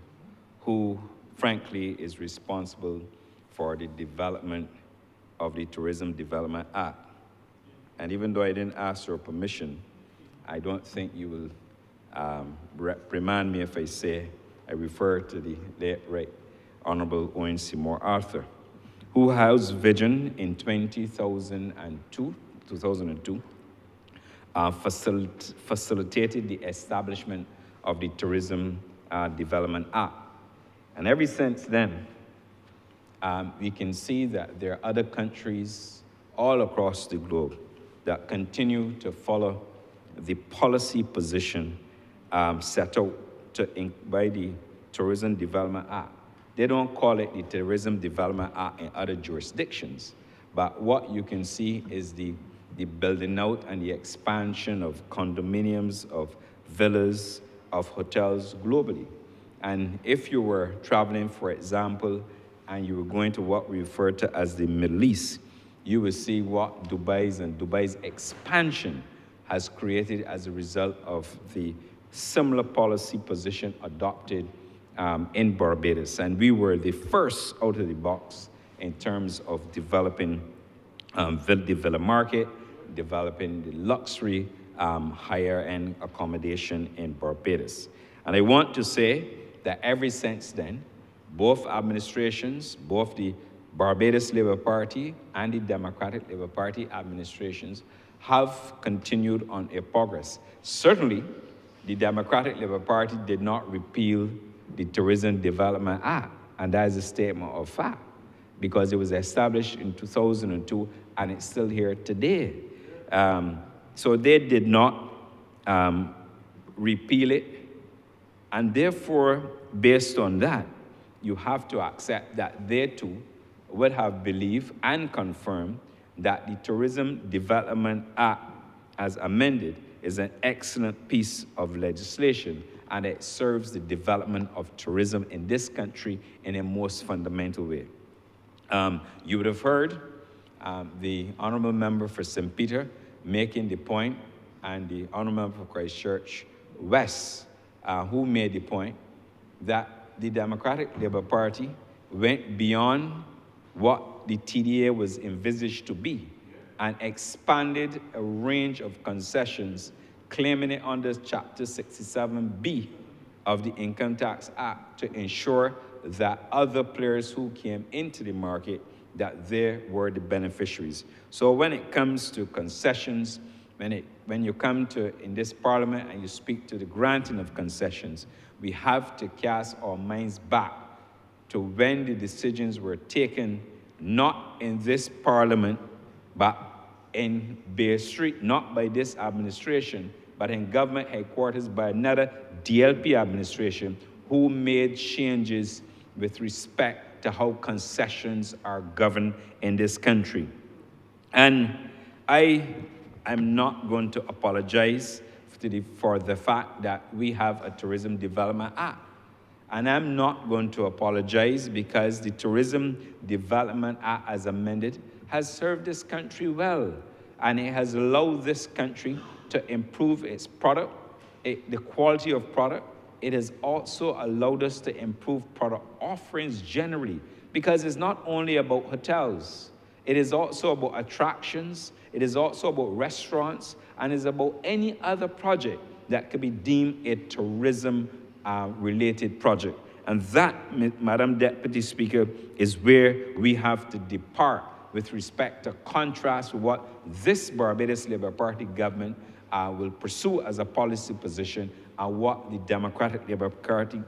S5: who frankly is responsible for the development of the Tourism Development Act. And even though I didn't ask for permission, I don't think you will reprimand me if I say I refer to the late Right Honourable Owen Seymour Arthur, who has vision in 2002, facilitated the establishment of the Tourism Development Act. And ever since then, we can see that there are other countries all across the globe that continue to follow the policy position set out by the Tourism Development Act. They don't call it the Tourism Development Act in other jurisdictions, but what you can see is the building out and the expansion of condominiums, of villas, of hotels globally. And if you were traveling, for example, and you were going to what we refer to as the Middle East, you will see what Dubai's expansion has created as a result of the similar policy position adopted in Barbados. And we were the first out of the box in terms of developing the villa market, developing the luxury higher-end accommodation in Barbados. And I want to say that ever since then, both administrations, both the Barbados Labour Party and the Democratic Labour Party administrations have continued on a progress. Certainly, the Democratic Labour Party did not repeal the Tourism Development Act, and that is a statement of fact, because it was established in 2002 and it's still here today. So they did not repeal it, and therefore, based on that, you have to accept that they too would have believed and confirmed that the Tourism Development Act, as amended, is an excellent piece of legislation, and it serves the development of tourism in this country in a most fundamental way. You would have heard the Honourable Member for St. Peter making the point, and the Honourable Member for Christchurch West, who made the point that the Democratic Labour Party went beyond what the TDA was envisaged to be and expanded a range of concessions, claiming it under Chapter 67B of the Income Tax Act to ensure that other players who came into the market, that they were the beneficiaries. So when it comes to concessions, when you come to in this parliament and you speak to the granting of concessions, we have to cast our minds back to when the decisions were taken, not in this parliament, but in Bay Street, not by this administration, but in government headquarters by another DLP administration who made changes with respect to how concessions are governed in this country. And I am not going to apologize for the fact that we have a Tourism Development Act. And I'm not going to apologize because the Tourism Development Act, as amended, has served this country well. And it has allowed this country to improve its product, the quality of product. It has also allowed us to improve product offerings generally, because it's not only about hotels. It is also about attractions. It is also about restaurants, and it's about any other project that could be deemed a tourism-related project. And that, Madam Deputy Speaker, is where we have to depart with respect to contrast with what this Barbados Labour Party government will pursue as a policy position and what the Democratic Labour Party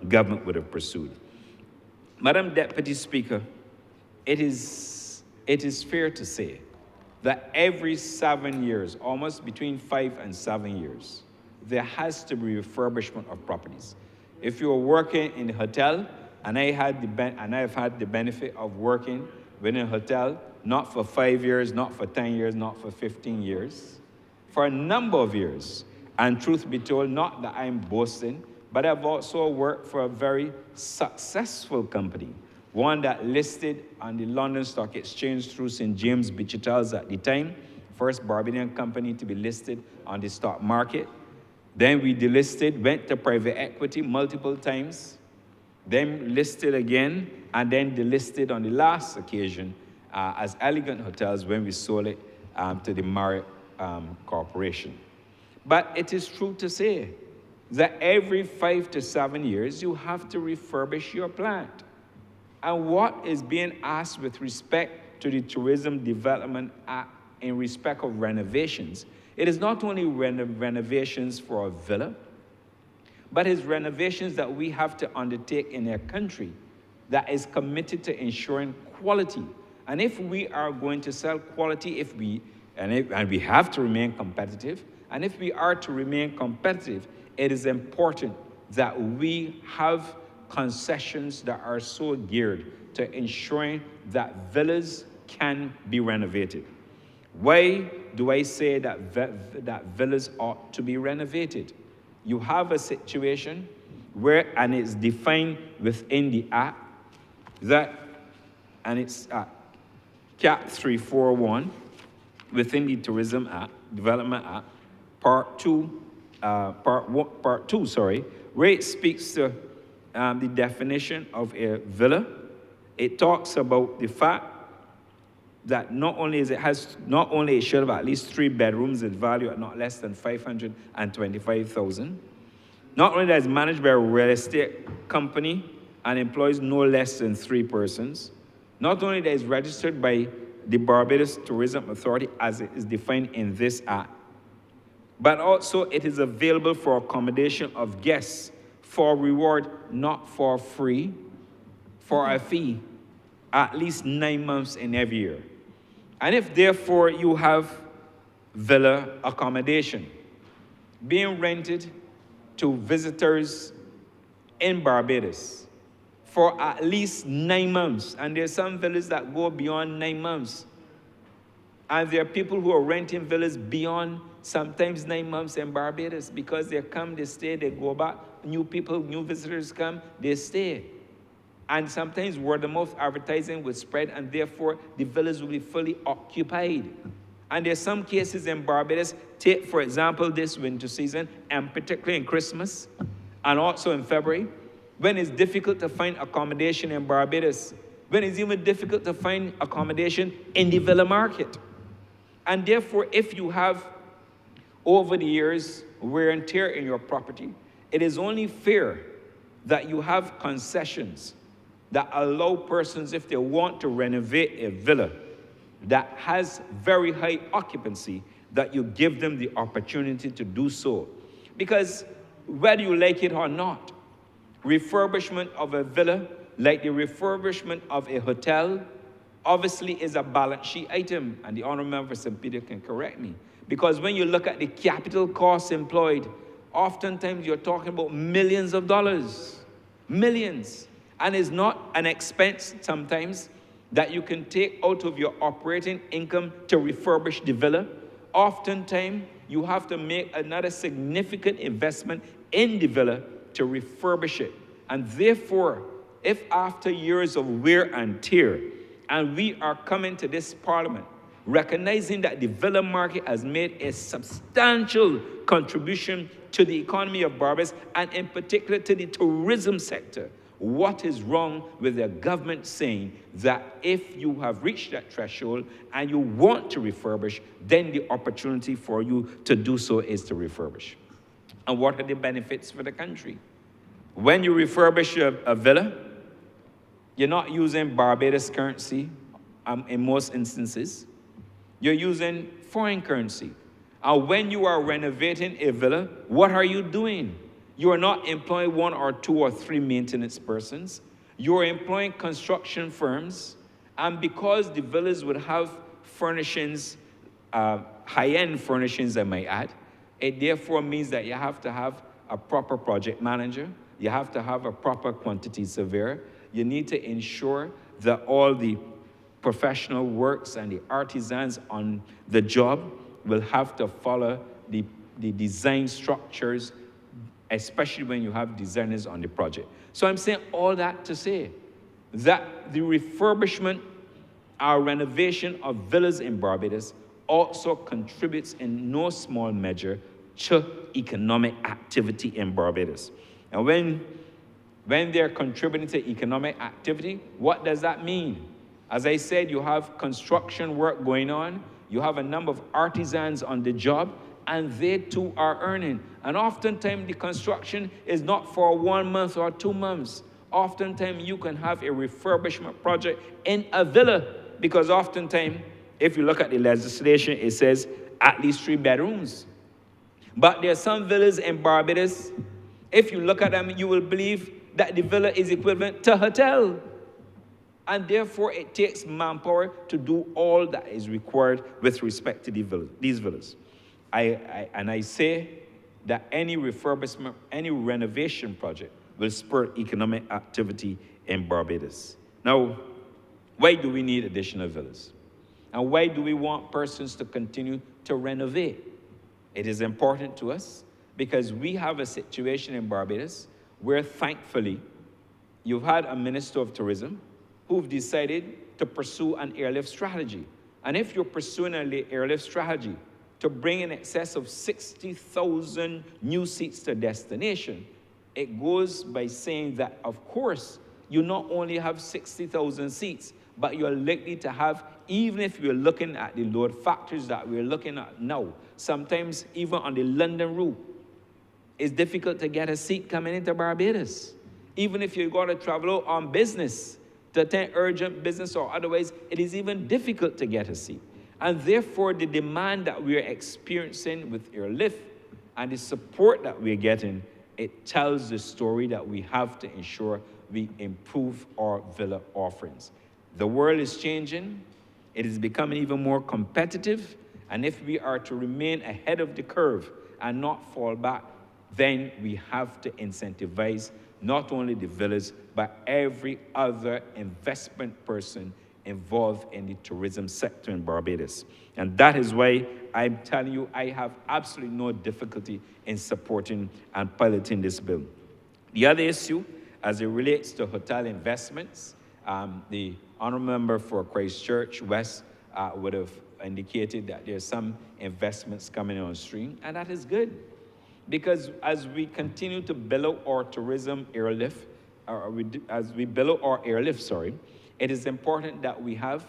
S5: government would have pursued. Madam Deputy Speaker, it is fair to say that every 7 years, almost between 5 and 7 years, there has to be refurbishment of properties. If you're working in a hotel, and I've had the benefit of working within a hotel, not for 5 years, not for 10 years, not for 15 years, for a number of years. And truth be told, not that I'm boasting, but I've also worked for a very successful company, one that listed on the London Stock Exchange through St. James Beach Hotels at the time, first Barbadian company to be listed on the stock market. Then we delisted, went to private equity multiple times, then listed again, and then delisted on the last occasion as Elegant Hotels when we sold it to the Marriott Corporation. But it is true to say that every 5 to 7 years, you have to refurbish your plant. And what is being asked with respect to the Tourism Development Act in respect of renovations, it is not only renovations for a villa, but it's renovations that we have to undertake in our country that is committed to ensuring quality. And if we are going to sell quality, and we have to remain competitive, and if we are to remain competitive, it is important that we have concessions that are so geared to ensuring that villas can be renovated. Why do I say that that villas ought to be renovated? You have a situation where, and it's defined within the Act, and it's Cap 341 within the Tourism Act, Development Act, Part 2, where it speaks to the definition of a villa. It talks about the fact that not only it should have at least 3 bedrooms at value at not less than $525,000. Not only that it's managed by a real estate company and employs no less than 3 persons. Not only that it's registered by the Barbados Tourism Authority as it is defined in this Act, but also it is available for accommodation of guests for reward, not for free, for a fee, at least 9 months in every year. And if therefore you have villa accommodation being rented to visitors in Barbados for at least 9 months, and there's some villas that go beyond 9 months, and there are people who are renting villas beyond sometimes 9 months in Barbados because they come, they stay, they go back, new people, new visitors come, they stay. And sometimes word-of-mouth advertising will spread, and therefore the villas will be fully occupied. And there's some cases in Barbados, take for example this winter season, and particularly in Christmas, and also in February, when it's difficult to find accommodation in Barbados, when it's even difficult to find accommodation in the villa market. And therefore, if you have, over the years, wear and tear in your property, it is only fair that you have concessions that allow persons, if they want to renovate a villa that has very high occupancy, that you give them the opportunity to do so. Because whether you like it or not, refurbishment of a villa, like the refurbishment of a hotel, obviously is a balance sheet item, and the Honourable Member for St. Peter can correct me. Because when you look at the capital costs employed, oftentimes you're talking about millions of dollars, millions. And it's not an expense sometimes that you can take out of your operating income to refurbish the villa. Oftentimes, you have to make another significant investment in the villa to refurbish it. And therefore, if after years of wear and tear, and we are coming to this Parliament, recognizing that the villa market has made a substantial contribution to the economy of Barbados, and in particular to the tourism sector, what is wrong with the government saying that if you have reached that threshold and you want to refurbish, then the opportunity for you to do so is to refurbish? And what are the benefits for the country? When you refurbish a villa, you're not using Barbados currency in most instances. You're using foreign currency. And when you are renovating a villa, what are you doing? You are not employing 1 or 2 or 3 maintenance persons. You are employing construction firms. And because the villas would have furnishings, high-end furnishings, I might add, it therefore means that you have to have a proper project manager. You have to have a proper quantity surveyor. You need to ensure that all the professional works and the artisans on the job will have to follow the design structures, especially when you have designers on the project. So I'm saying all that to say that the refurbishment or renovation of villas in Barbados also contributes in no small measure to economic activity in Barbados. And when they're contributing to economic activity, what does that mean? As I said, you have construction work going on, you have a number of artisans on the job, and they too are earning. And oftentimes the construction is not for 1 month or 2 months. Oftentimes you can have a refurbishment project in a villa, because oftentimes, if you look at the legislation, it says at least 3 bedrooms. But there are some villas in Barbados, if you look at them, you will believe that the villa is equivalent to a hotel. And therefore, it takes manpower to do all that is required with respect to these villas. I say that any refurbishment, any renovation project will spur economic activity in Barbados. Now, why do we need additional villas? And why do we want persons to continue to renovate? It is important to us because we have a situation in Barbados where, thankfully, you've had a Minister of Tourism who've decided to pursue an airlift strategy. And if you're pursuing an airlift strategy to bring in excess of 60,000 new seats to destination, it goes by saying that, of course, you not only have 60,000 seats, but you're likely to have, even if you're looking at the load factors that we're looking at now, sometimes even on the London route, it's difficult to get a seat coming into Barbados. Even if you're going to travel out on business, to attend urgent business or otherwise, it is even difficult to get a seat. And therefore, the demand that we're experiencing with airlift and the support that we're getting, it tells the story that we have to ensure we improve our villa offerings. The world is changing. It is becoming even more competitive. And if we are to remain ahead of the curve and not fall back, then we have to incentivize not only the villas, but every other investment person involved in the tourism sector in Barbados. And that is why I'm telling you, I have absolutely no difficulty in supporting and piloting this bill. The other issue, as it relates to hotel investments, the Honourable Member for Christchurch West would have indicated that there's some investments coming on stream, and that is good. Because as we continue to build out our tourism airlift, as we build out our airlift, it is important that we have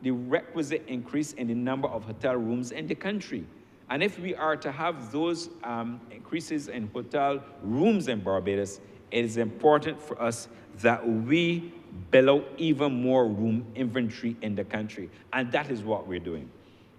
S5: the requisite increase in the number of hotel rooms in the country. And if we are to have those increases in hotel rooms in Barbados, it is important for us that we build out even more room inventory in the country. And that is what we're doing.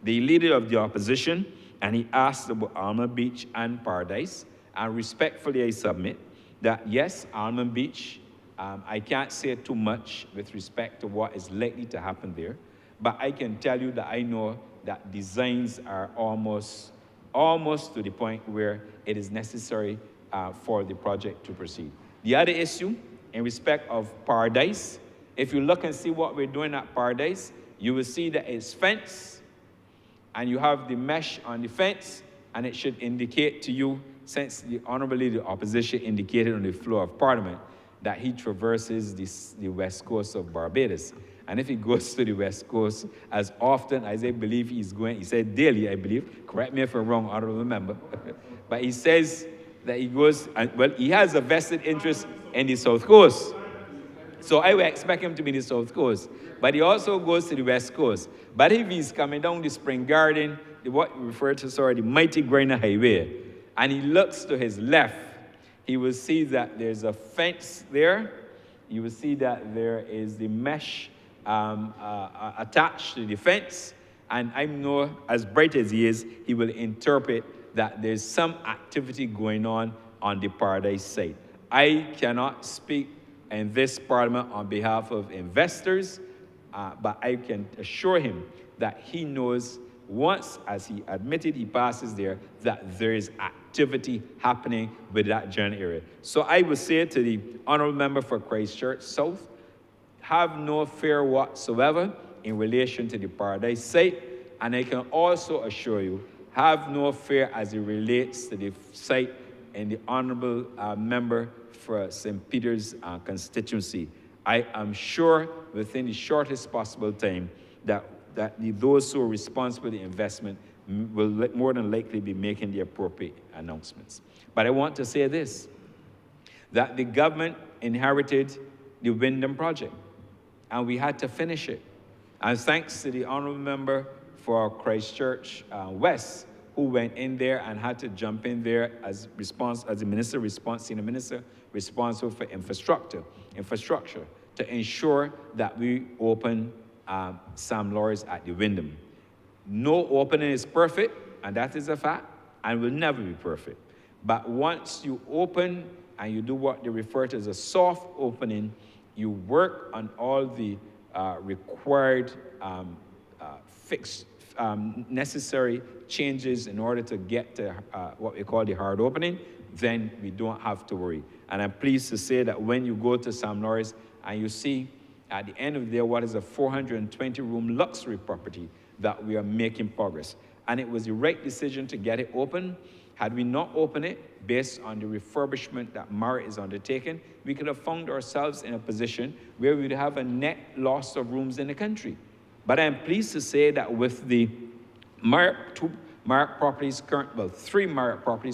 S5: The leader of the opposition, and he asked about Almond Beach and Paradise, and respectfully I submit that yes, Almond Beach, I can't say too much with respect to what is likely to happen there, but I can tell you that I know that designs are almost to the point where it is necessary for the project to proceed. The other issue, in respect of Paradise, if you look and see what we're doing at Paradise, you will see that it's fenced, and you have the mesh on the fence, and it should indicate to you, since the Honourable Leader of the Opposition indicated on the floor of Parliament, that he traverses the west coast of Barbados. And if he goes to the west coast as often as I believe he's going, he said daily, I believe, correct me if I'm wrong, Honourable Member, but he says that he goes, well, he has a vested interest in the south coast. So I would expect him to be in the south coast. But he also goes to the west coast. But if he's coming down the Spring Garden, what we refer to, the Mighty Grinder Highway, and he looks to his left, he will see that there's a fence there. You will see that there is the mesh attached to the fence. And I know, as bright as he is, he will interpret that there's some activity going on the Paradise site. I cannot speak in this Parliament on behalf of investors, but I can assure him that he knows, once, as he admitted he passes there, that there is activity happening with that general area. So I would say to the Honourable Member for Christchurch South, have no fear whatsoever in relation to the Paradise site, and I can also assure you, have no fear as it relates to the site in the Honourable Member for St. Peter's constituency. I am sure within the shortest possible time that those who are responsible for the investment will more than likely be making the appropriate announcements. But I want to say this, that the government inherited the Wyndham project, and we had to finish it. And thanks to the Honourable Member for Christchurch West, who went in there and had to jump in there as the minister, senior minister responsible for infrastructure, to ensure that we open Sam Lawrence at the Wyndham. No opening is perfect, and that is a fact, and will never be perfect. But once you open and you do what they refer to as a soft opening, you work on all the required necessary changes in order to get to what we call the hard opening, then we don't have to worry. And I'm pleased to say that when you go to Sam Norris and you see at the end of the day what is a 420-room luxury property, that we are making progress. And it was the right decision to get it open. Had we not opened it, based on the refurbishment that Marriott is undertaking, we could have found ourselves in a position where we would have a net loss of rooms in the country. But I'm pleased to say that with the three Marriott properties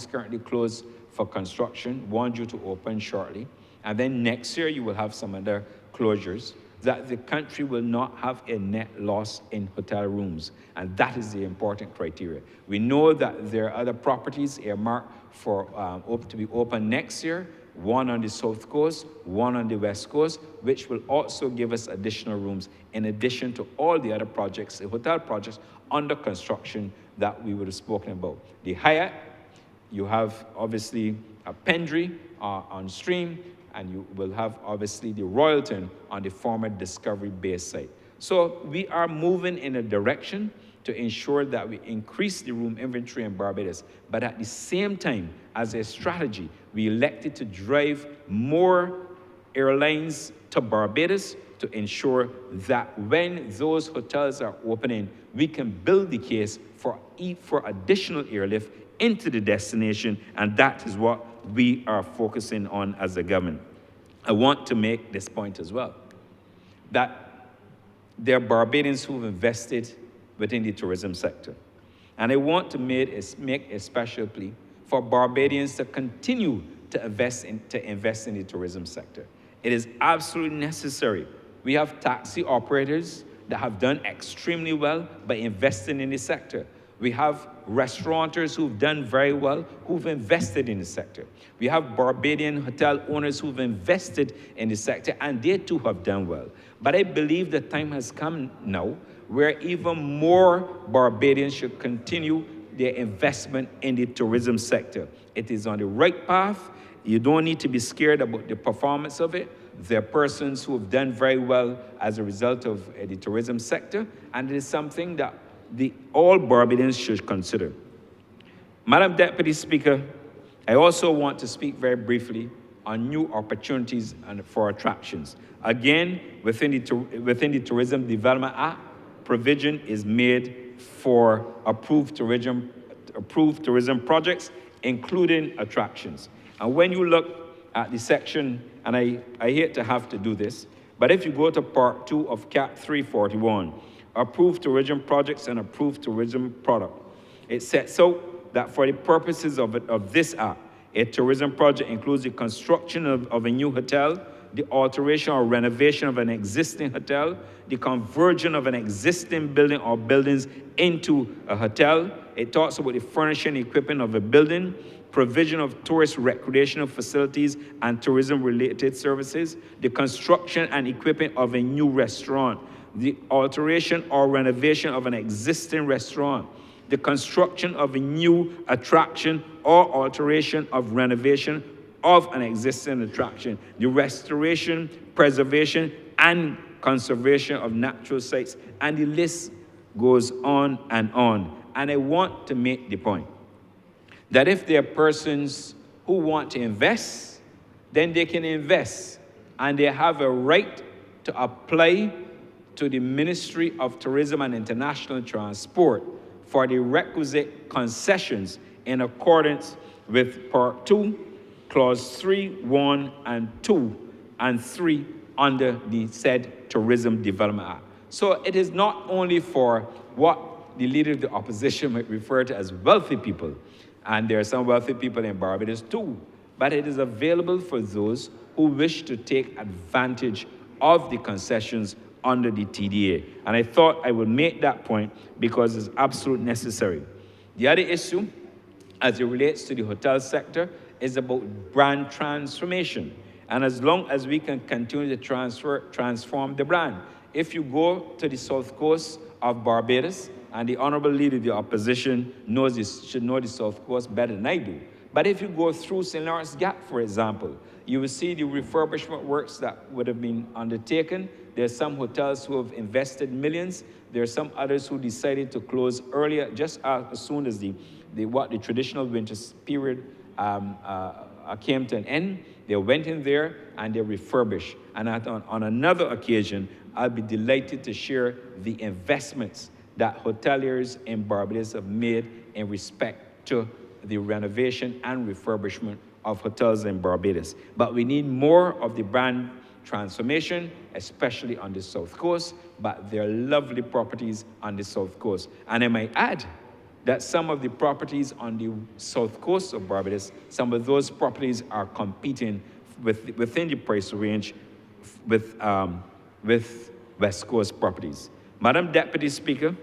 S5: currently closed for construction, one due to open shortly, and then next year you will have some other closures, that the country will not have a net loss in hotel rooms. And that is the important criteria. We know that there are other properties earmarked for to be open next year, one on the South Coast, one on the West Coast, which will also give us additional rooms in addition to all the other projects, the hotel projects under construction that we would have spoken about. The Hyatt, you have obviously a Pendry on stream, and you will have obviously the Royalton on the former Discovery Bay site. So we are moving in a direction to ensure that we increase the room inventory in Barbados, but at the same time, as a strategy, we elected to drive more airlines to Barbados to ensure that when those hotels are opening, we can build the case for additional airlift into the destination, and that is what we are focusing on as a government. I want to make this point as well, that there are Barbadians who've invested within the tourism sector. And I want to make a special plea for Barbadians to continue to invest in the tourism sector. It is absolutely necessary. We have taxi operators that have done extremely well by investing in the sector. We have restaurateurs who've done very well, who've invested in the sector. We have Barbadian hotel owners who've invested in the sector, and they too have done well. But I believe the time has come now where even more Barbadians should continue their investment in the tourism sector. It is on the right path. You don't need to be scared about the performance of it. There are persons who have done very well as a result of the tourism sector, and it is something that all Barbadians should consider. Madam Deputy Speaker, I also want to speak very briefly on new opportunities and for attractions. Again, within the Tourism Development Act, provision is made for approved tourism projects, including attractions. And when you look at the section, and I hate to have to do this, but if you go to Part 2 of Cap 341, approved tourism projects and approved tourism product, it sets out that for the purposes of this act, a tourism project includes the construction of a new hotel, the alteration or renovation of an existing hotel, the conversion of an existing building or buildings into a hotel. It talks about the furnishing and equipping of a building, provision of tourist recreational facilities and tourism-related services, the construction and equipping of a new restaurant, the alteration or renovation of an existing restaurant, the construction of a new attraction or alteration of renovation of an existing attraction, the restoration, preservation, and conservation of natural sites, and the list goes on and on. And I want to make the point that if there are persons who want to invest, then they can invest, and they have a right to apply to the Ministry of Tourism and International Transport for the requisite concessions in accordance with Part 2, Clause 3, 1, and 2, and 3 under the said Tourism Development Act. So it is not only for what the leader of the opposition might refer to as wealthy people, and there are some wealthy people in Barbados too, but it is available for those who wish to take advantage of the concessions under the TDA. And I thought I would make that point because it's absolutely necessary. The other issue, as it relates to the hotel sector, is about brand transformation. And as long as we can continue to transform the brand. If you go to the South Coast of Barbados, and the Honourable Leader of the Opposition should know the South Coast better than I do. But if you go through St. Lawrence Gap, for example, you will see the refurbishment works that would have been undertaken There are some hotels who have invested millions. There are some others who decided to close earlier, just as soon as the traditional winter period came to an end. They went in there and they refurbished. And on another occasion, I'll be delighted to share the investments that hoteliers in Barbados have made in respect to the renovation and refurbishment of hotels in Barbados. But we need more of the brand transformation, especially on the South Coast, but there are lovely properties on the South Coast. And I might add that some of the properties on the South Coast of Barbados, some of those properties are competing within the price range with West Coast properties. Madam Deputy Speaker,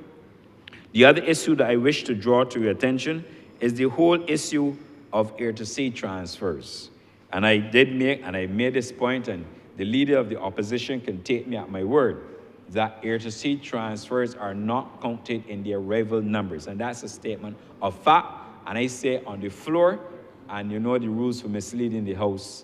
S5: the other issue that I wish to draw to your attention is the whole issue of air-to-sea transfers. And I made this point, and the leader of the opposition can take me at my word, that air-to-sea transfers are not counted in the arrival numbers. And that's a statement of fact. And I say on the floor, and you know the rules for misleading the House.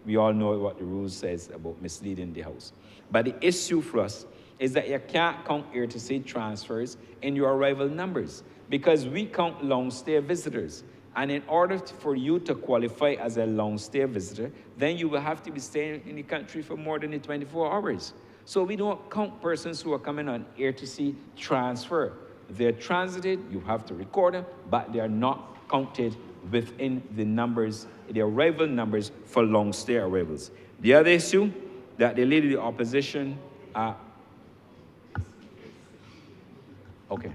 S5: We all know what the rules says about misleading the House. But the issue for us is that you can't count air-to-sea transfers in your arrival numbers because we count long-stay visitors. And in order for you to qualify as a long-stay visitor, then you will have to be staying in the country for more than the 24 hours. So we don't count persons who are coming on air-to-sea transfer. They're transited, you have to record them, but they are not counted within the numbers, the arrival numbers for long-stay arrivals. The other issue that the leader of the opposition, okay.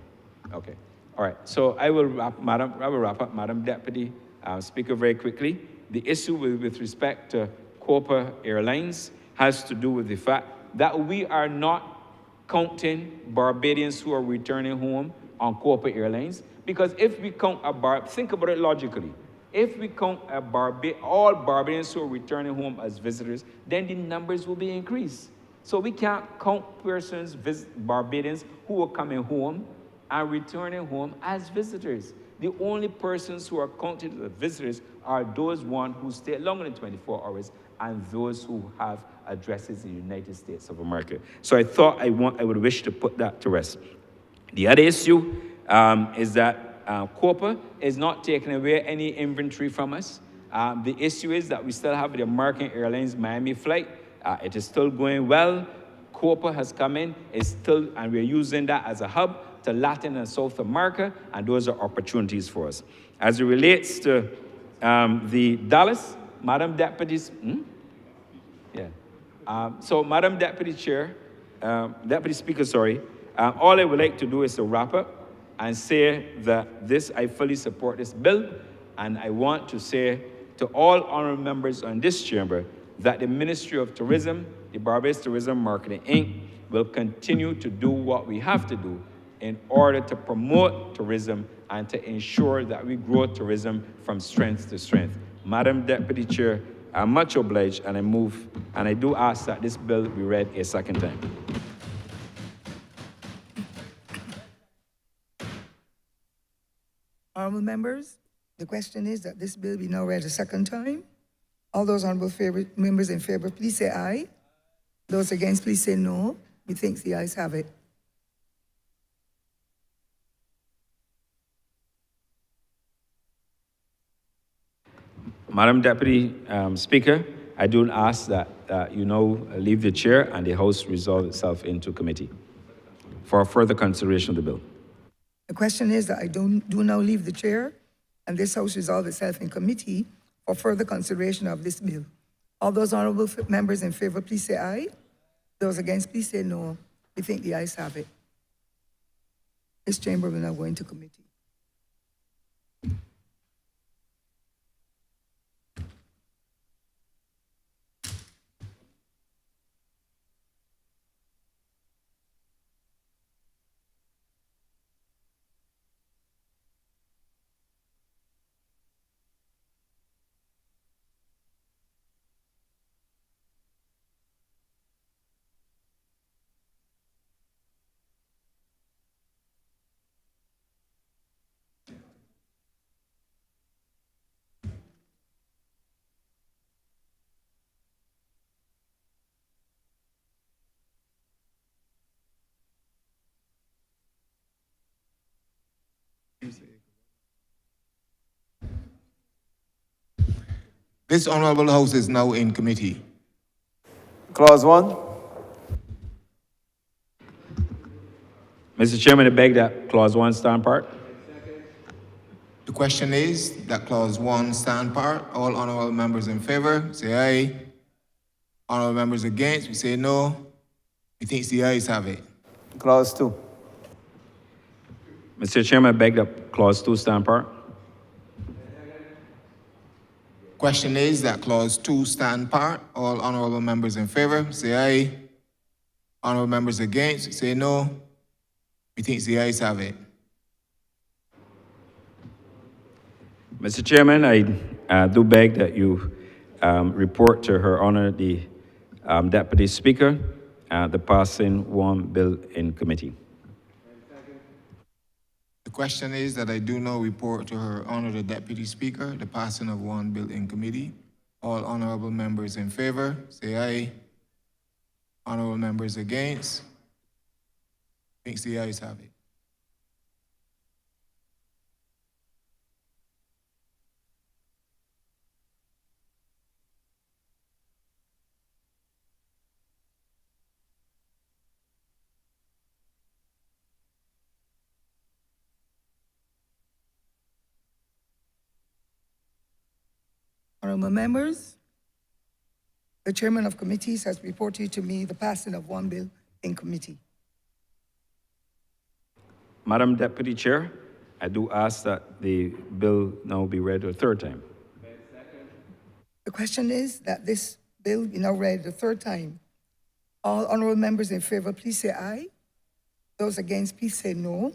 S5: All right, so I will wrap up, Madam Deputy Speaker, very quickly. The issue with respect to Copa Airlines has to do with the fact that we are not counting Barbadians who are returning home on Copa Airlines, because if we count think about it logically, if we count all Barbadians who are returning home as visitors, then the numbers will be increased. So we can't count persons, Barbadians, who are coming home and returning home as visitors. The only persons who are counted as visitors are those who stay longer than 24 hours and those who have addresses in the United States of America. So I thought I would wish to put that to rest. The other issue is that Copa is not taking away any inventory from us. The issue is that we still have the American Airlines Miami flight. It is still going well. Copa has come in, and we're using that as a hub to Latin and South America, and those are opportunities for us. As it relates to the Dallas, Madam Deputy, so Madam Deputy Chair, Deputy Speaker, all I would like to do is to wrap up and say that I fully support this bill, and I want to say to all honorable members on this chamber that the Ministry of Tourism, the Barbados Tourism Marketing, Inc., will continue to do what we have to do in order to promote tourism and to ensure that we grow tourism from strength to strength. Madam Deputy Chair, I'm much obliged, and I do ask that this bill be read a second time.
S4: Honourable members, the question is that this bill be now read a second time. All those honourable members in favor, please say aye. Those against, please say no. Methinks the ayes have it.
S5: Madam Deputy Speaker, I do ask that you now leave the chair and the House resolve itself into committee for further consideration of the bill.
S4: The question is that I do now leave the chair and this House resolve itself in committee for further consideration of this bill. All those honourable members in favor, please say aye. Those against, please say no. We think the ayes have it. This chamber will now go into committee.
S3: This Honourable House is now in committee.
S6: Clause 1.
S5: Mr. Chairman, I beg that Clause 1 stand part.
S3: The question is that Clause 1 stand part. All honourable members in favour, say aye. Honourable members against, we say no. We think the ayes have it.
S6: Clause 2.
S5: Mr. Chairman, I beg that Clause 2 stand part.
S3: Question is that Clause 2 stand part. All honourable members in favour, say aye. Honourable members against, we say no. We think the ayes have it.
S5: Mr. Chairman, I do beg that you report to Her Honor, the Deputy Speaker, the passing one bill in committee.
S3: The question is that I do now report to Her Honor, the Deputy Speaker, the passing of one bill in committee. All honourable members in favour, say aye. Honourable members against, thinks the ayes have it.
S4: Honourable members, the chairman of committees has reported to me the passing of one bill in committee.
S5: Madam Deputy Chair, I do ask that the bill now be read a third time.
S4: The question is that this bill be now read the third time. All honourable members in favour, please say aye. Those against, please say no.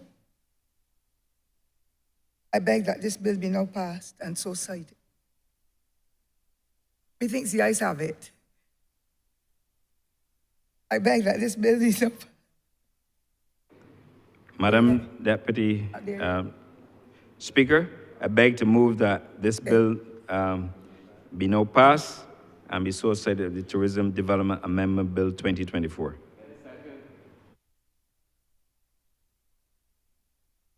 S4: I beg that this bill be now passed and so cited. Methinks the ayes have it. I beg that this bill be now.
S5: Madam Deputy Speaker, I beg to move that this bill be now passed and be so cited the Tourism Development Amendment Bill 2024.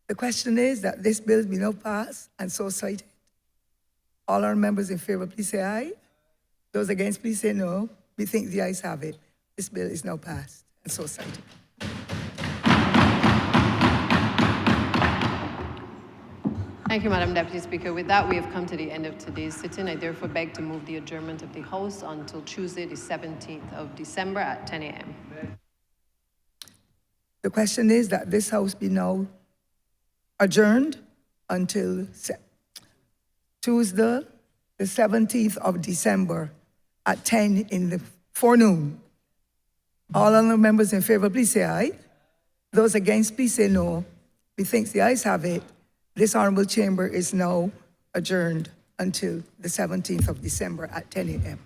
S4: The question is that this bill be now passed and so cited. All our members in favour, please say aye. Those against, please say no. We think the ayes have it. This bill is now passed and so cited.
S7: Thank you, Madam Deputy Speaker. With that, we have come to the end of today's sitting. I therefore beg to move the adjournment of the House until Tuesday, the 17th of December at 10 a.m.
S4: The question is that this House be now adjourned until Tuesday, the 17th of December at 10 in the forenoon. All other members in favour, please say aye. Those against, please say no. We think the ayes have it. This honourable chamber is now adjourned until the 17th of December at 10 a.m.